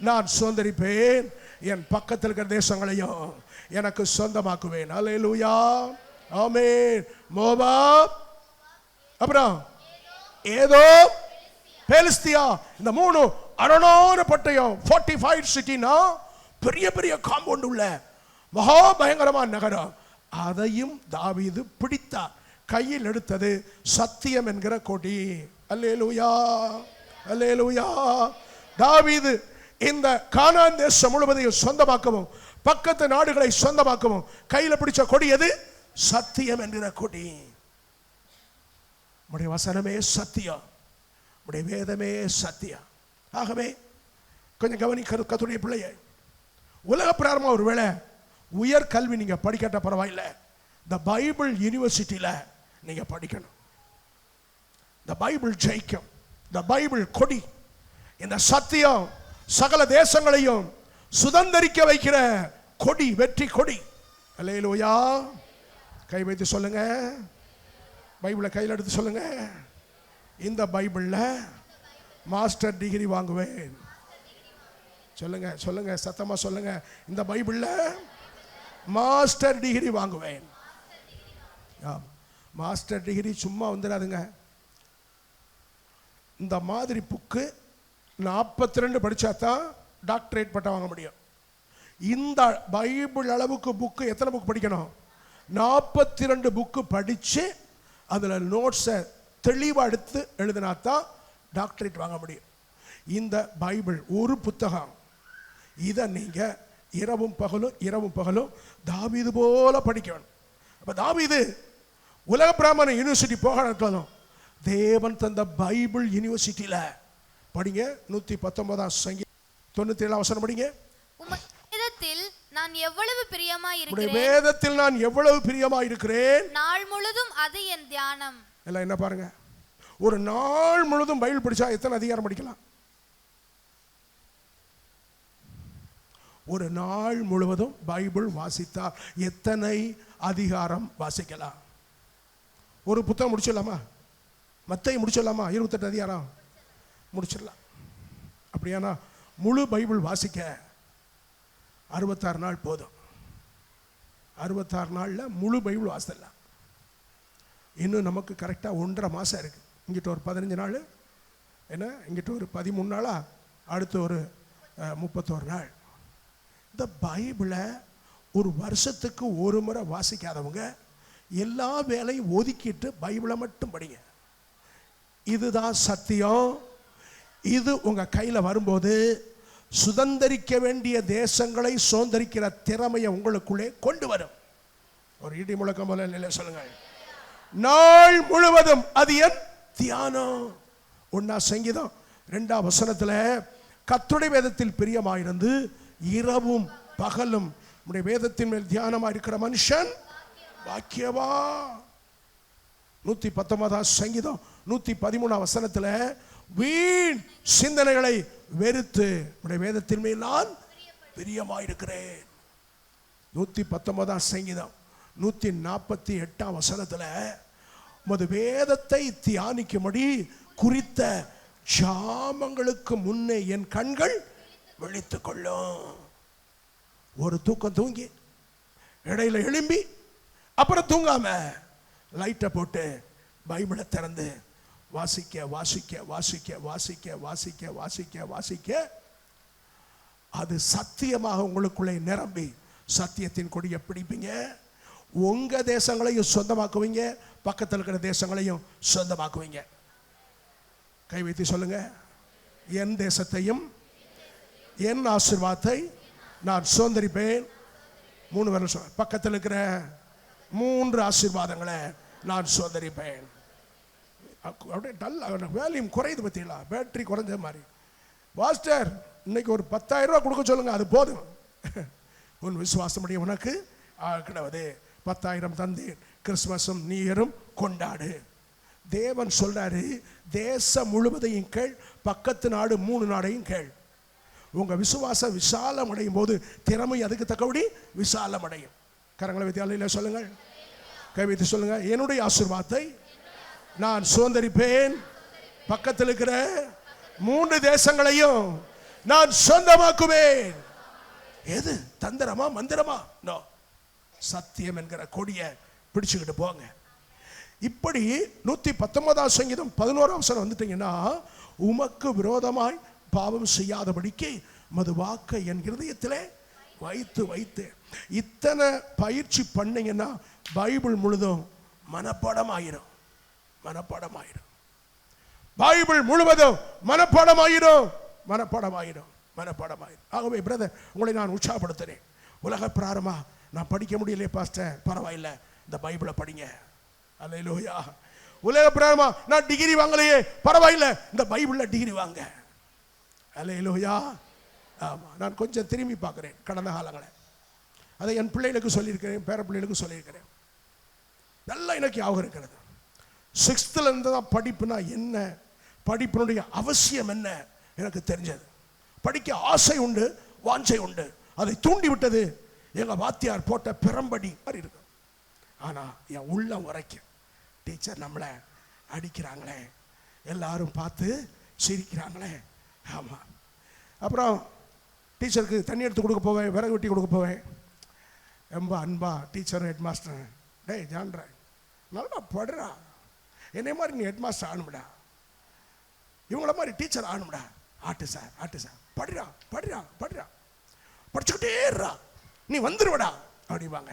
நான் சுதந்திரிப்பேன், என் பக்கத்தில் இருக்கிற தேசங்களையும் எனக்கு சொந்தமாக்குவேன். அல்லேலூயா, ஆமென். மோவாப், அப்புறம் ஏதோம், பெலிஸ்தியா. இந்த 3 அரணான பட்டயம், 45 சிட்டினா பெரிய பெரிய காம்பவுண்ட் உள்ள மகா பயங்கரமான நகரம். அதையும் தாவீது பிடித்தார். கையில் எடுத்தது சத்தியம் என்கிற கொடி. அல்லேலூயா, அல்லேலூயா. தாவீது இந்த கானான் தேசம் முழுவதையும் சொந்தமாக்கவும் பக்கத்து நாடுகளை சொந்தமாக்கவும் கையில் பிடிச்ச கொடி எது? சத்தியம் என்கிற கொடி. உடைய வசனமே சத்தியம், உடைய வேதமே சத்தியம். ஆகவே கொஞ்சம் கவனிக்கிற கர்த்தருடைய பிள்ளையை, உலக பிரகாரமா ஒருவேளை உயர் கல்வி நீங்க படிக்கட்ட பரவாயில்லை, இந்த பைபிள் யூனிவர்சிட்டியில நீங்க படிக்கணும். இந்த பைபிள் ஜெயிக்கும், இந்த பைபிள் கொடி, இந்த சத்தியம் சகல தேசங்களையும் சுதந்திரிக்க வைக்கிற கொடி, வெற்றி கொடி. அல்லேலூயா. கை வைத்து சொல்லுங்க. பைபிளை கையில் எடுத்து சொல்லுங்க. இந்த பைபிள்ல மாஸ்டர் டிகிரி வாங்குவேன். சொல்லுங்க சொல்லுங்க, சத்தமா சொல்லுங்க. இந்த பைபிள்ல மாஸ்டர் டிகிரி வாங்குவேன். மாஸ்டர் டிகிரி சும்மா வந்துடாதுங்க. இந்த மாதிரி புக்கு 42 படிச்சா தான் டாக்டரேட் பட்டம் வாங்க முடியும். இந்த பைபிள் அளவுக்கு புக்கு எத்தனை புக் படிக்கணும்? 42 புக்கு படிச்சு அதுல நோட்ஸை தெளிவா எடுத்து எழுதினா தான் டாக்டரேட் வாங்க முடியும். இந்த பைபிள் ஒரு புத்தகம், இதை நீங்க இரவும் பகலும் தாவீது போல படிக்கணும். அப்ப தாவீது உலக பிராமண யூனிவர்சிட்டி போகணும், தேவன் தந்த பைபிள் யூனிவர்சிட்டியில படிங்க. 119 சங்கீதம் 97 வசனம் படிங்க. வேதத்தில் நான் எவ்வளவு பிரியமாய் இருக்கிறேன், வேதத்தில் நான் எவ்வளவு பிரியமாய் இருக்கிறேன், நாள் முழுதும் அது என் தியானம். எல்லாம் என்ன பாருங்க, ஒரு நாள் முழுதும் பைபிள் படிச்சா எத்தனை அதிகாரம் படிக்கலாம்? ஒரு நாள் முழுவதும் பைபிள் வாசித்தால் எத்தனை அதிகாரம் வாசிக்கலாம்? ஒரு புத்தகம் முடிச்சிடலாமா? மத்தேயு முடிச்சிடலாமா? 28 அதிகாரம் முடிச்சிடலாம். அப்படியானா முழு பைபிள் வாசிக்க 66 நாள் போதும். 66 நாளில் முழு பைபிள் வாசிடலாம். இன்னும் நமக்கு கரெக்டாக 1.5 மாதம் இருக்கு. இங்கிட்ட ஒரு 15 நாள், என்ன இங்கிட்ட ஒரு 13 நாளா, அடுத்து ஒரு 31 நாள். இந்த பைபிளை ஒரு வருஷத்துக்கு ஒரு முறை வாசிக்காதவங்க எல்லா வேலையும் ஒதுக்கிட்டு பைபிளை மட்டும் படிங்க. இதுதான் சத்தியம். இது உங்க கையில வரும்போது சுதந்திரிக்க வேண்டிய தேசங்களை சுதந்திரிக்கிற திறமையை உங்களுக்குள்ளே கொண்டு வரும். ஒரு இடி முழக்கம் போல சொல்லுங்க. நாள் முழுவதும் அது என் தியானம். 1 சங்கீதம் 2 வசனத்துல கர்த்தருடைய வேதத்தில் பிரியமாயிருந்து இரவும் பகலும் உடைய வேதத்தின் மேல் தியானமா இருக்கிற மனுஷன் பாக்கியவா. 119 சங்கீதம் 113 வசனத்துல வீண் சிந்தனைகளை வெறுத்து உடைய வேதத்தின் மேல் நான் பிரியமாயிருக்கிறேன். 119 சங்கீதம் 148 வசனத்துல உமது வேதத்தை தியானிக்கும்படி குறித்த ஜாமங்களுக்கு முன்னே என் கண்கள் விழித்துக் கொள்ளும். ஒரு தூக்கம் தூங்கி இடையில எழும்பி அப்புறம் தூங்காம லைட்டை போட்டு பைபிளை திறந்து வாசிக்க வாசிக்க வாசிக்க வாசிக்க வாசிக்க வாசிக்க வாசிக்க அது சத்தியமாக உங்களுக்குள்ளே நிரம்பி சத்தியத்தின் கொடியை பிடிப்பீங்க. உங்க தேசங்களையும் சொந்தமாக்குவீங்க, பக்கத்தில் இருக்கிற தேசங்களையும் சொந்தமாக்குவீங்க. கை வைத்து சொல்லுங்க, என் தேசத்தையும் என் ஆசீர்வாதத்தை நான் சுதந்திரிப்பேன். 3 வருஷம் பக்கத்தில் இருக்கிற 3 ஆசீர்வாதங்களை நான் சுதந்திரிப்பேன். அப்படியே டல் வேல்யூம் குறையுது பத்திங்களா, பேட்டரி குறைஞ்ச மாதிரி. பாஸ்டர் இன்னைக்கு ஒரு 10,000 ரூபா கொடுக்க சொல்லுங்க, அது போதும். உன் விசுவாசமுடைய உனக்கு கிடவது 10,000 தந்தேன், கிறிஸ்துமஸும் நியூ கொண்டாடு. தேவன் சொல்றாரு, தேசம் முழுவதையும் கேள், பக்கத்து நாடு 3 நாடையும் கேள். உங்க விசுவாசம் விசாலம் அடையும் போது திறமை அதுக்கு தக்கபடி விசாலம் அடையும். கரங்களை வைத்து அல்லேலூயா சொல்லுங்கள், கை வைத்து சொல்லுங்க, என்னுடைய ஆசீர்வாதத்தை நான் சுதந்திரிப்பேன், பக்கத்தில் இருக்கிற 3 தேசங்களையும் நான் சொந்தமாக்குவேன். எது தந்திரமா மந்திரமா? நோ, சத்தியம் என்கிற கொடியை பிடிச்சுக்கிட்டு போங்க. இப்படி 119 சங்கீதம் 11 வசனம் வந்துட்டீங்கன்னா, உமக்கு விரோதமாய் பாவம் செய்யாதபடிக்கு மது வாக்கை என் இருதயத்திலே வைத்து வைத்து. இத்தனை பயிற்சி பண்ணீங்கன்னா பைபிள் முழுதும் மனப்பாடம் ஆயிரும். மனப்பாடம் ஆயிரும். பைபிள் முழுவதும் மனப்பாடம் ஆயிரும். மனப்பாடம் ஆயிரும். மனப்பாடம் ஆயிரும். ஆகவே பிரதர், உங்களை நான் உற்சாகப்படுத்துறேன். உலக பிராரமா நான் படிக்க முடியலையே பாஸ்டர், பரவாயில்லை, இந்த பைபிளை படிங்க. அல்லேலூயா. உலக பிராரமா நான் டிகிரி வாங்கலையே, பரவாயில்லை, இந்த பைபிள்ல டிகிரி வாங்க. அல்லேலூயா. ஆமா, நான் கொஞ்சம் திரும்பி பார்க்கிறேன் கடந்த காலங்களை. அதை என் பிள்ளைகளுக்கு சொல்லியிருக்கிறேன், பேர பிள்ளைகளுக்கு சொல்லியிருக்கிறேன். நல்லா எனக்கு ஞாபகம் இருக்கிறது. 6th இருந்து தான் படிப்புனா என்ன, படிப்பினுடைய அவசியம் என்ன எனக்கு தெரிஞ்சது. படிக்க ஆசை உண்டு, வாஞ்சை உண்டு. அதை தூண்டி விட்டது எங்க வாத்தியார் போட்ட பெரம்படி மாதிரி இருக்கு. ஆனா என் உள்ளம் உரைக்கும், டீச்சர் நம்மளை அடிக்கிறாங்களே, எல்லாரும் பார்த்து சிரிக்கிறாங்களே. ஆமா. அப்புறம் டீச்சருக்கு தண்ணி எடுத்து கொடுக்க போவேன், விறகு வெட்டி கொடுக்க போவேன். ரொம்ப அன்பா டீச்சர் ஹெட் மாஸ்டர், டேய் ஜான்ரா நல்லா படுறா, என்னை மாதிரி நீ ஹெட் மாஸ்டர் ஆகணும்டா, இவங்கள மாதிரி டீச்சர் ஆகணும்டா. ஆட்டு சார், ஆட்டு சார், படிடா படிடா படிடா, படிச்சுக்கிட்டே இருடா, நீ வந்துருவடா அப்படிவாங்க.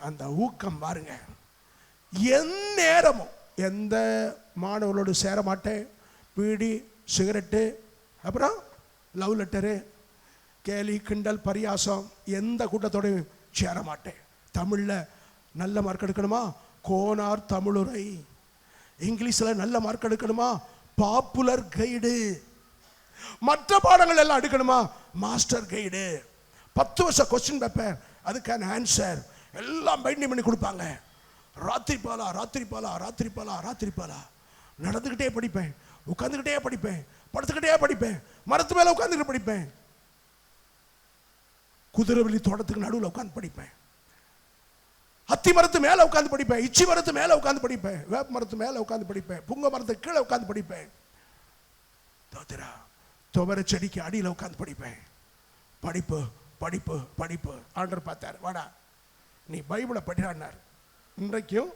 அந்த ஊக்கம் பாருங்க. எந்நேரமும் எந்த மாணவர்களோடு சேர மாட்டேன். பீடி, சிகரெட்டு, அப்புறம் லவ் லெட்டரு, கேலி கிண்டல் பரியாசம், எந்த கூட்டத்தோடையும் சேர மாட்டேன். தமிழில் நல்ல மார்க் எடுக்கணுமா, கோனார் தமிழுரை. இங்கிலீஷில் நல்ல மார்க் எடுக்கணுமா, பாப்புலர் கைடு. மற்ற பாடங்கள் எல்லாம் எடுக்கணுமா, மாஸ்டர் கைடு. 10 வருஷம் கொஸ்டின் பேப்பர், அதுக்கான ஆன்சர் எல்லாம் பைண்டிங் பண்ணி கொடுப்பாங்க. ராத்திரி பாலா ராத்திரி பாலா ராத்திரி பாலா ராத்திரி பாலா நடந்துக்கிட்டே படிப்பேன், உட்காந்துக்கிட்டே படிப்பேன், படுத்துக்கிட்டே படிப்பேன், மரத்து மேலே உட்காந்துக்கிட்டு படிப்பேன், குதிரைவெளி தோட்டத்துக்கு நடுவில் உட்காந்து படிப்பேன், அத்தி மரத்து மேலே உட்காந்து படிப்பேன், இச்சி மரத்து மேலே உட்காந்து படிப்பேன், வேப்ப மரத்து மேலே உட்காந்து படிப்பேன், புங்க மரத்துக்கு கீழே உட்காந்து படிப்பேன், துவர செடிக்கு அடியில் உட்காந்து படிப்பேன். படிப்பு படிப்பு படிப்பு. ஆண்டவர் பார்த்தார், வாடா நீ பைபிளை படிடான்னார். இன்றைக்கும்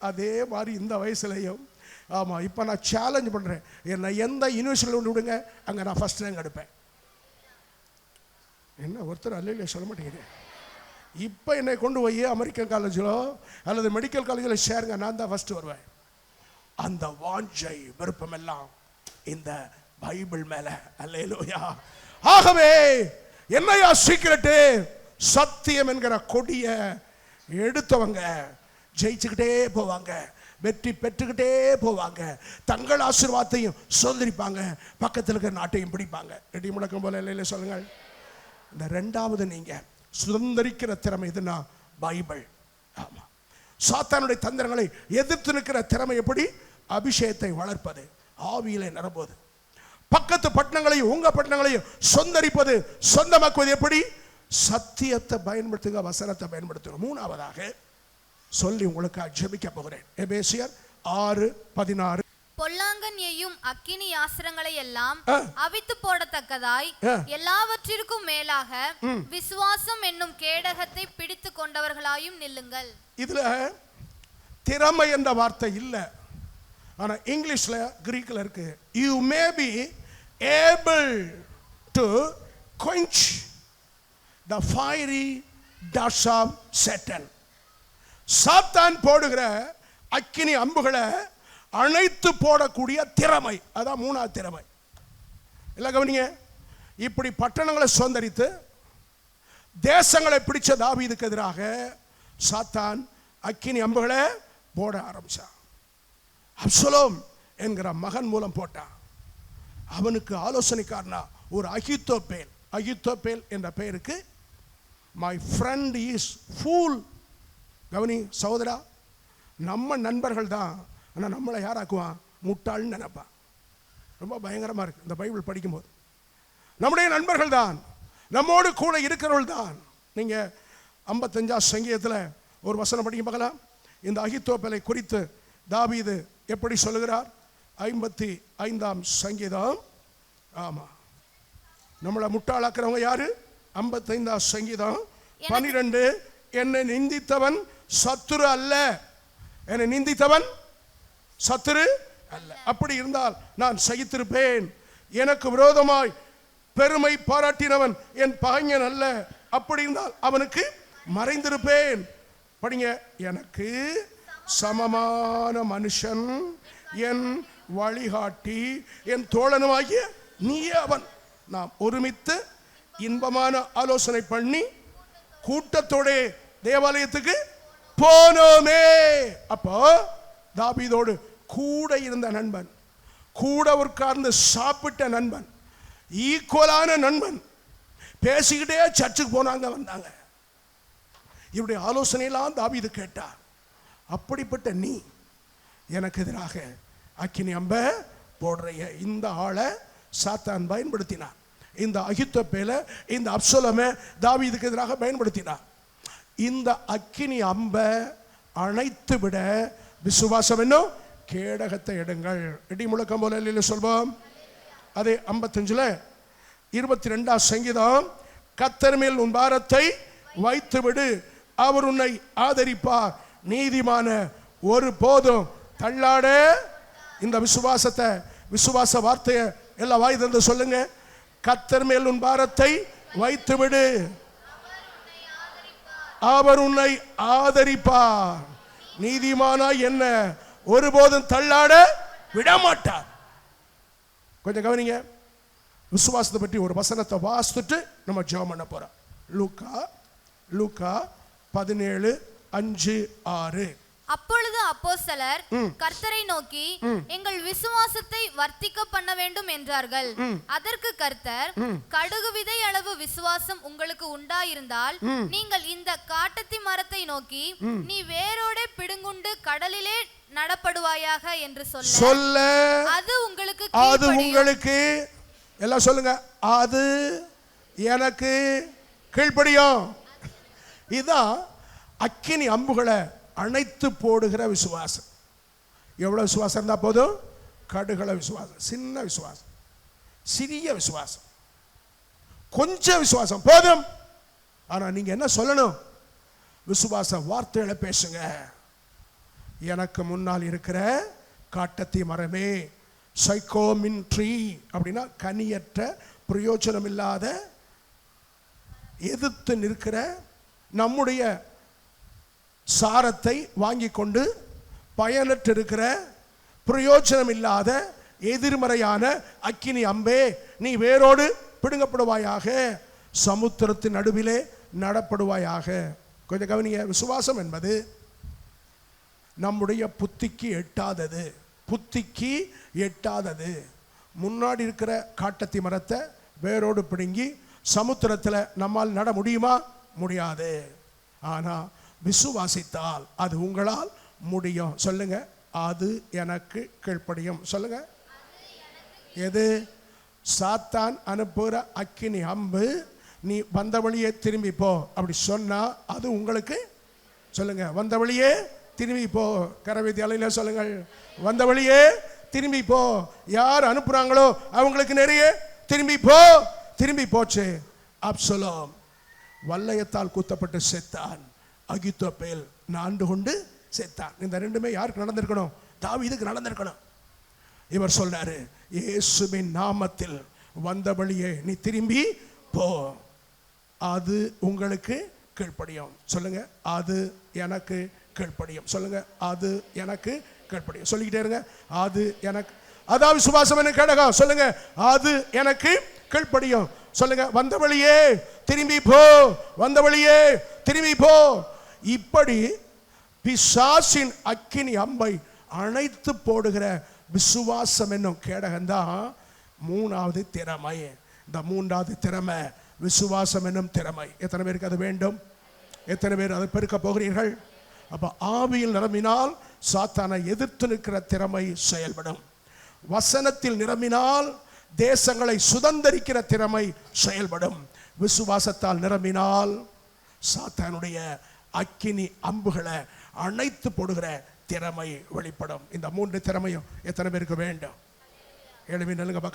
அதே மாதிரி இந்த வயசுலையும். ஆமாம், இப்போ நான் சேலஞ்ச் பண்ணுறேன், என்னை எந்த யூனிவர்சிட்டியில் கொண்டு விடுங்க, அங்கே நான் ஃபஸ்ட் ரேங்க் எடுப்பேன். என்ன ஒருத்தர் அல்லையில சொல்ல மாட்டேங்குது. இப்போ என்னை கொண்டு போய் அமெரிக்கன் காலேஜிலோ அல்லது மெடிக்கல் காலேஜில் சேருங்க, நான் தான் ஃபஸ்ட்டு வருவேன். அந்த வாஞ்சை விருப்பமெல்லாம் இந்த பைபிள் மேலே. அல்லேலூயா. ஆகவே என்னையா சீக்கிரட்டு, சத்தியம் என்கிற கொடியை எடுத்தவங்க ஜெயிச்சுக்கிட்டே போவாங்க. வெற்றி பெற்றுக்கிட்டே போவாங்க. தங்கள் ஆசீர்வாதத்தையும் சுதந்திரிப்பாங்க, பக்கத்தில் இருக்கிற நாட்டையும் பிடிப்பாங்க. இடி முழக்கம் போல இல்லையில சொல்லுங்கள். இந்த ரெண்டாவது நீங்க சுதந்திரிக்கிற திறமை எதுனா பைபிள். ஆமா, சாத்தானுடைய தந்திரங்களை எதிர்த்து நிற்கிற திறமை எப்படி? அபிஷேகத்தை வளர்ப்பது, ஆவியிலே நிரம்புவது, பக்கத்து பட்டணங்களையும் உங்க பட்டணங்களையும் சொந்தரிப்பது, சொந்தமாக்குவது எப்படி? சத்தியத்தை பயன்படுத்துங்க, வசனத்தை பயன்படுத்துங்க. மூணாவதாக சொல்லி உங்களுக்கு ஜெபிக்க போகிறேன். எபேசியர் 6:16. பொல்லாங்கன் எய்யும் அக்கினி ஆஸ்திரங்களை எல்லாம் அவித்து போடத்தக்கதாய் எல்லாவற்றிற்கும் மேலாக விசுவாசம் என்னும் கேடகத்தை பிடித்து கொண்டவர்களாயும் நில்லுங்கள். இதுல திறமை என்ற வார்த்தை இல்லை, ஆனா இங்கிலீஷ்ல கிரீக்ல இருக்கு. You may be able to quench the fiery darts of Satan. சாத்தான் போடுகிற அக்கினி அம்புகளை அணைத்து போடக்கூடிய திறமை, அதான் மூணாவது திறமை. இல்லை கவனிங்க, இப்படி பட்டணங்களை சுதந்தரித்து தேசங்களை பிடிச்ச தாவீதுக்கு எதிராக சாத்தான் அக்கினி அம்புகளை போட ஆரம்பிச்சான். அப்சலோம் என்கிற மகன் மூலம் போட்டான். அவனுக்கு ஆலோசனைக்காரனா ஒரு அகித்தோப்பேல். அகித்தோப்பேல் என்ற பெயருக்கு மை ஃப்ரெண்ட் இஸ் ஃபூல். கவனி சகோதரா, நம்ம நண்பர்கள் தான், ஆனால் நம்மளை யாராக்குவான்? முட்டாள்னு நினைப்பான். ரொம்ப பயங்கரமாக இருக்கு இந்த பைபிள் படிக்கும்போது. நம்முடைய நண்பர்கள் தான், நம்மோடு கூட இருக்கிறவர்கள் தான். நீங்கள் 55 சங்கீதத்தில் ஒரு வசனம் படிக்க பார்க்கலாம். இந்த அகித்தோப்பேலை குறித்து தாவீது எப்படி சொல்லுகிறார்? 55 சங்கீதம். ஆமாம், நம்மளை முட்டாளாக்குறவங்க யாரு? 55 சங்கீதம் 12. என்னை நிந்தித்தவன் சத்துரு அல்ல, என்னை நிந்தித்தவன் சத்துரு அல்ல. அப்படி இருந்தால் நான் சகித்திருப்பேன். எனக்கு விரோதமாய் பெருமை பாராட்டினவன் என் பகைஞன் அல்ல, அப்படி இருந்தால் அவனுக்கு மறைந்திருப்பேன். படிங்க. எனக்கு சமமான மனுஷன் என் வழிகாட்டி என் தோழனுமாகிய நீயே அவன். நாம் ஒருமித்து இன்பமான ஆலோசனை பண்ணி கூட்டத்தோட தேவாலயத்துக்கு போனோமே. அப்போ தாவீதோடு கூட இருந்த நண்பன், கூட உட்கார்ந்து சாப்பிட்ட நண்பன், ஈக்குவலான நண்பன், பேசிக்கிட்டே சர்ச்சுக்கு போனாங்க வந்தாங்க. இவருடைய ஆலோசனையெல்லாம் தாவீது கேட்டார். அப்படிப்பட்ட நீ எனக்கு எதிராக அக்கினி அம்ப போடுறைய இந்த ஆளை சாத்தான் பயன்படுத்தினார். இந்த அகித்தோப்பேல, இந்த அப்சலோமை தாவீதுக்கு எதிராக பயன்படுத்தினார். இந்த அக்கினி அம்ப அணைத்து விட விசுவாசம் என்னும் கேடகத்தை எடுங்கள். இடி முழக்கம் போல இல்லையில சொல்வோம். அதே 55 22 சங்கீதம். கர்த்தர் மேல் உன் பாரத்தை வைத்து விடு, அவர் உன்னை ஆதரிப்பார், நீதிமான ஒரு போதும் தள்ளாட. இந்த விசுவாசத்தை, விசுவாச வார்த்தையை எல்லாம் வாய் தந்து சொல்லுங்க. கர்த்தர் மேல் உன் பாரத்தை வைத்து விடு, அவர் உன்னை ஆதரிப்பார், நீதிமானா என்ன ஒருபோதும் தள்ளாட விடமாட்டார். கொஞ்சம் கவனிங்க. விசுவாசத்தை பற்றி ஒரு வசனத்தை வாசித்துட்டு நம்ம ஜெபம் பண்ண போறோம். லூக்கா 17:5-6. அப்பொழுது அப்போஸ்தலர் கர்த்தரை நோக்கி எங்கள் விசுவாசத்தை வர்த்திக்க பண்ண வேண்டும் என்றார்கள். அதற்கு கர்த்தர், கடுகு விதை அளவு விசுவாசம் உங்களுக்கு உண்டாயிருந்தால் நீங்கள் இந்த காட்டத்தி மரத்தை நோக்கி நீ வேரோட பிடுங்குண்டு கடலிலே நடப்படுவாயாக என்று சொல்ல அது உங்களுக்கு எல்லாம் சொல்லுங்க, அது எனக்கு கீழ்ப்படியும். இதான் அக்கினி அம்புகளை அணைத்து போடுகிற விசுவாசம். எவ்வளவு விசுவாசம் இருந்தா போதும்? கடுகள விசுவாசம், சின்ன விசுவாசம், சிறிய விசுவாசம், கொஞ்சம் விசுவாசம் போதும். ஆனா நீங்க என்ன சொல்லணும்? விசுவாச வார்த்தைகளை பேசுங்க. எனக்கு முன்னால் இருக்கிற காட்டத்தி மரமே, சைக்கோமின் ட்ரீ அப்படின்னா கனியற்ற பிரயோஜனம் இல்லாத எதிர்த்து நிற்கிற நம்முடைய சாரத்தை வாங்கி கொண்டு பயனற்று இருக்கிற பிரயோஜனம் இல்லாத எதிர்மறையான அக்கினி அம்பே, நீ வேரோடு பிடுங்கப்படுவாயாக, சமுத்திரத்தின் நடுவிலே நடப்படுவாயாக. கொஞ்சம் கவனிங்க. விசுவாசம் என்பது நம்முடைய புத்திக்கு எட்டாதது. புத்திக்கு எட்டாதது. முன்னாடி இருக்கிற காட்டத்தி மரத்தை வேரோடு பிடுங்கி சமுத்திரத்தில் நம்மால் நட முடியுமா? முடியாது. ஆனால் விசுவாசித்தால் அது உங்களால் முடியும். சொல்லுங்க, அது எனக்கு கீழ்ப்படியும். சொல்லுங்க, எது? சாத்தான் அனுப்புகிற அக்கினி அம்பு, நீ வந்த வழியே திரும்பி போ அப்படி சொன்னா அது உங்களுக்கு, சொல்லுங்க, வந்த வழியே திரும்பி போ. கரவேதி அலையில சொல்லுங்கள், வந்த வழியே திரும்பி போ. யார் அனுப்புறாங்களோ அவங்களுக்கு நிறைய திரும்பி போ. திரும்பி போச்சு. அப்சலோம் வல்லையத்தால் குத்தப்பட்டு செத்தான். அகித்தோப்பேல் நாண்டு கொண்டு செத்தான். இந்த ரெண்டுமே யாருக்கு நடந்திருக்கணும்? தாவீதுக்கு நடந்திருக்கணும். இவர் சொல்றாரு, இயேசுவின் நாமத்தில் வந்த வழியே நீ திரும்பி போ, அது உங்களுக்கு கீழ்ப்படியும். சொல்லுங்க, அது எனக்கு கீழ்ப்படியும். சொல்லுங்க, அது எனக்கு கீழ்ப்படியும். சொல்லிக்கிட்டே இருங்க, அது எனக்கு. அதாவது விசுவாசம் என்ன கேடகம். சொல்லுங்க, அது எனக்கு கீழ்ப்படியும். சொல்லுங்க, வந்த வழியே திரும்பி போ, வந்த வழியே திரும்பி போ. இப்படி பிசாசின் அக்கினி அம்பை அணைத்து போடுகிற விசுவாசம் என்னும் கேடகம்தான் மூணாவது திறமை. இந்த மூன்றாவது திறமை விசுவாசம் என்னும் திறமை. எத்தனை பேருக்கு அது வேண்டும்? எத்தனை பேர் அதை பெருக்க போகிறீர்கள்? அப்ப ஆவியில் நிரம்பினால் சாத்தானை எதிர்த்து நிற்கிற திறமை செயல்படும். வசனத்தில் நிரம்பினால் தேசங்களை சுதந்தரிக்கிற திறமை செயல்படும். விசுவாசத்தால் நிரம்பினால் சாத்தானுடைய அக்கினி அம்புகளை அணைத்து போடுகிற திறமை வெளிப்படும். இந்த மூன்று திறமையும் எத்தனை பேருக்கு வேண்டும்? எழுப்பி நில்லுங்க.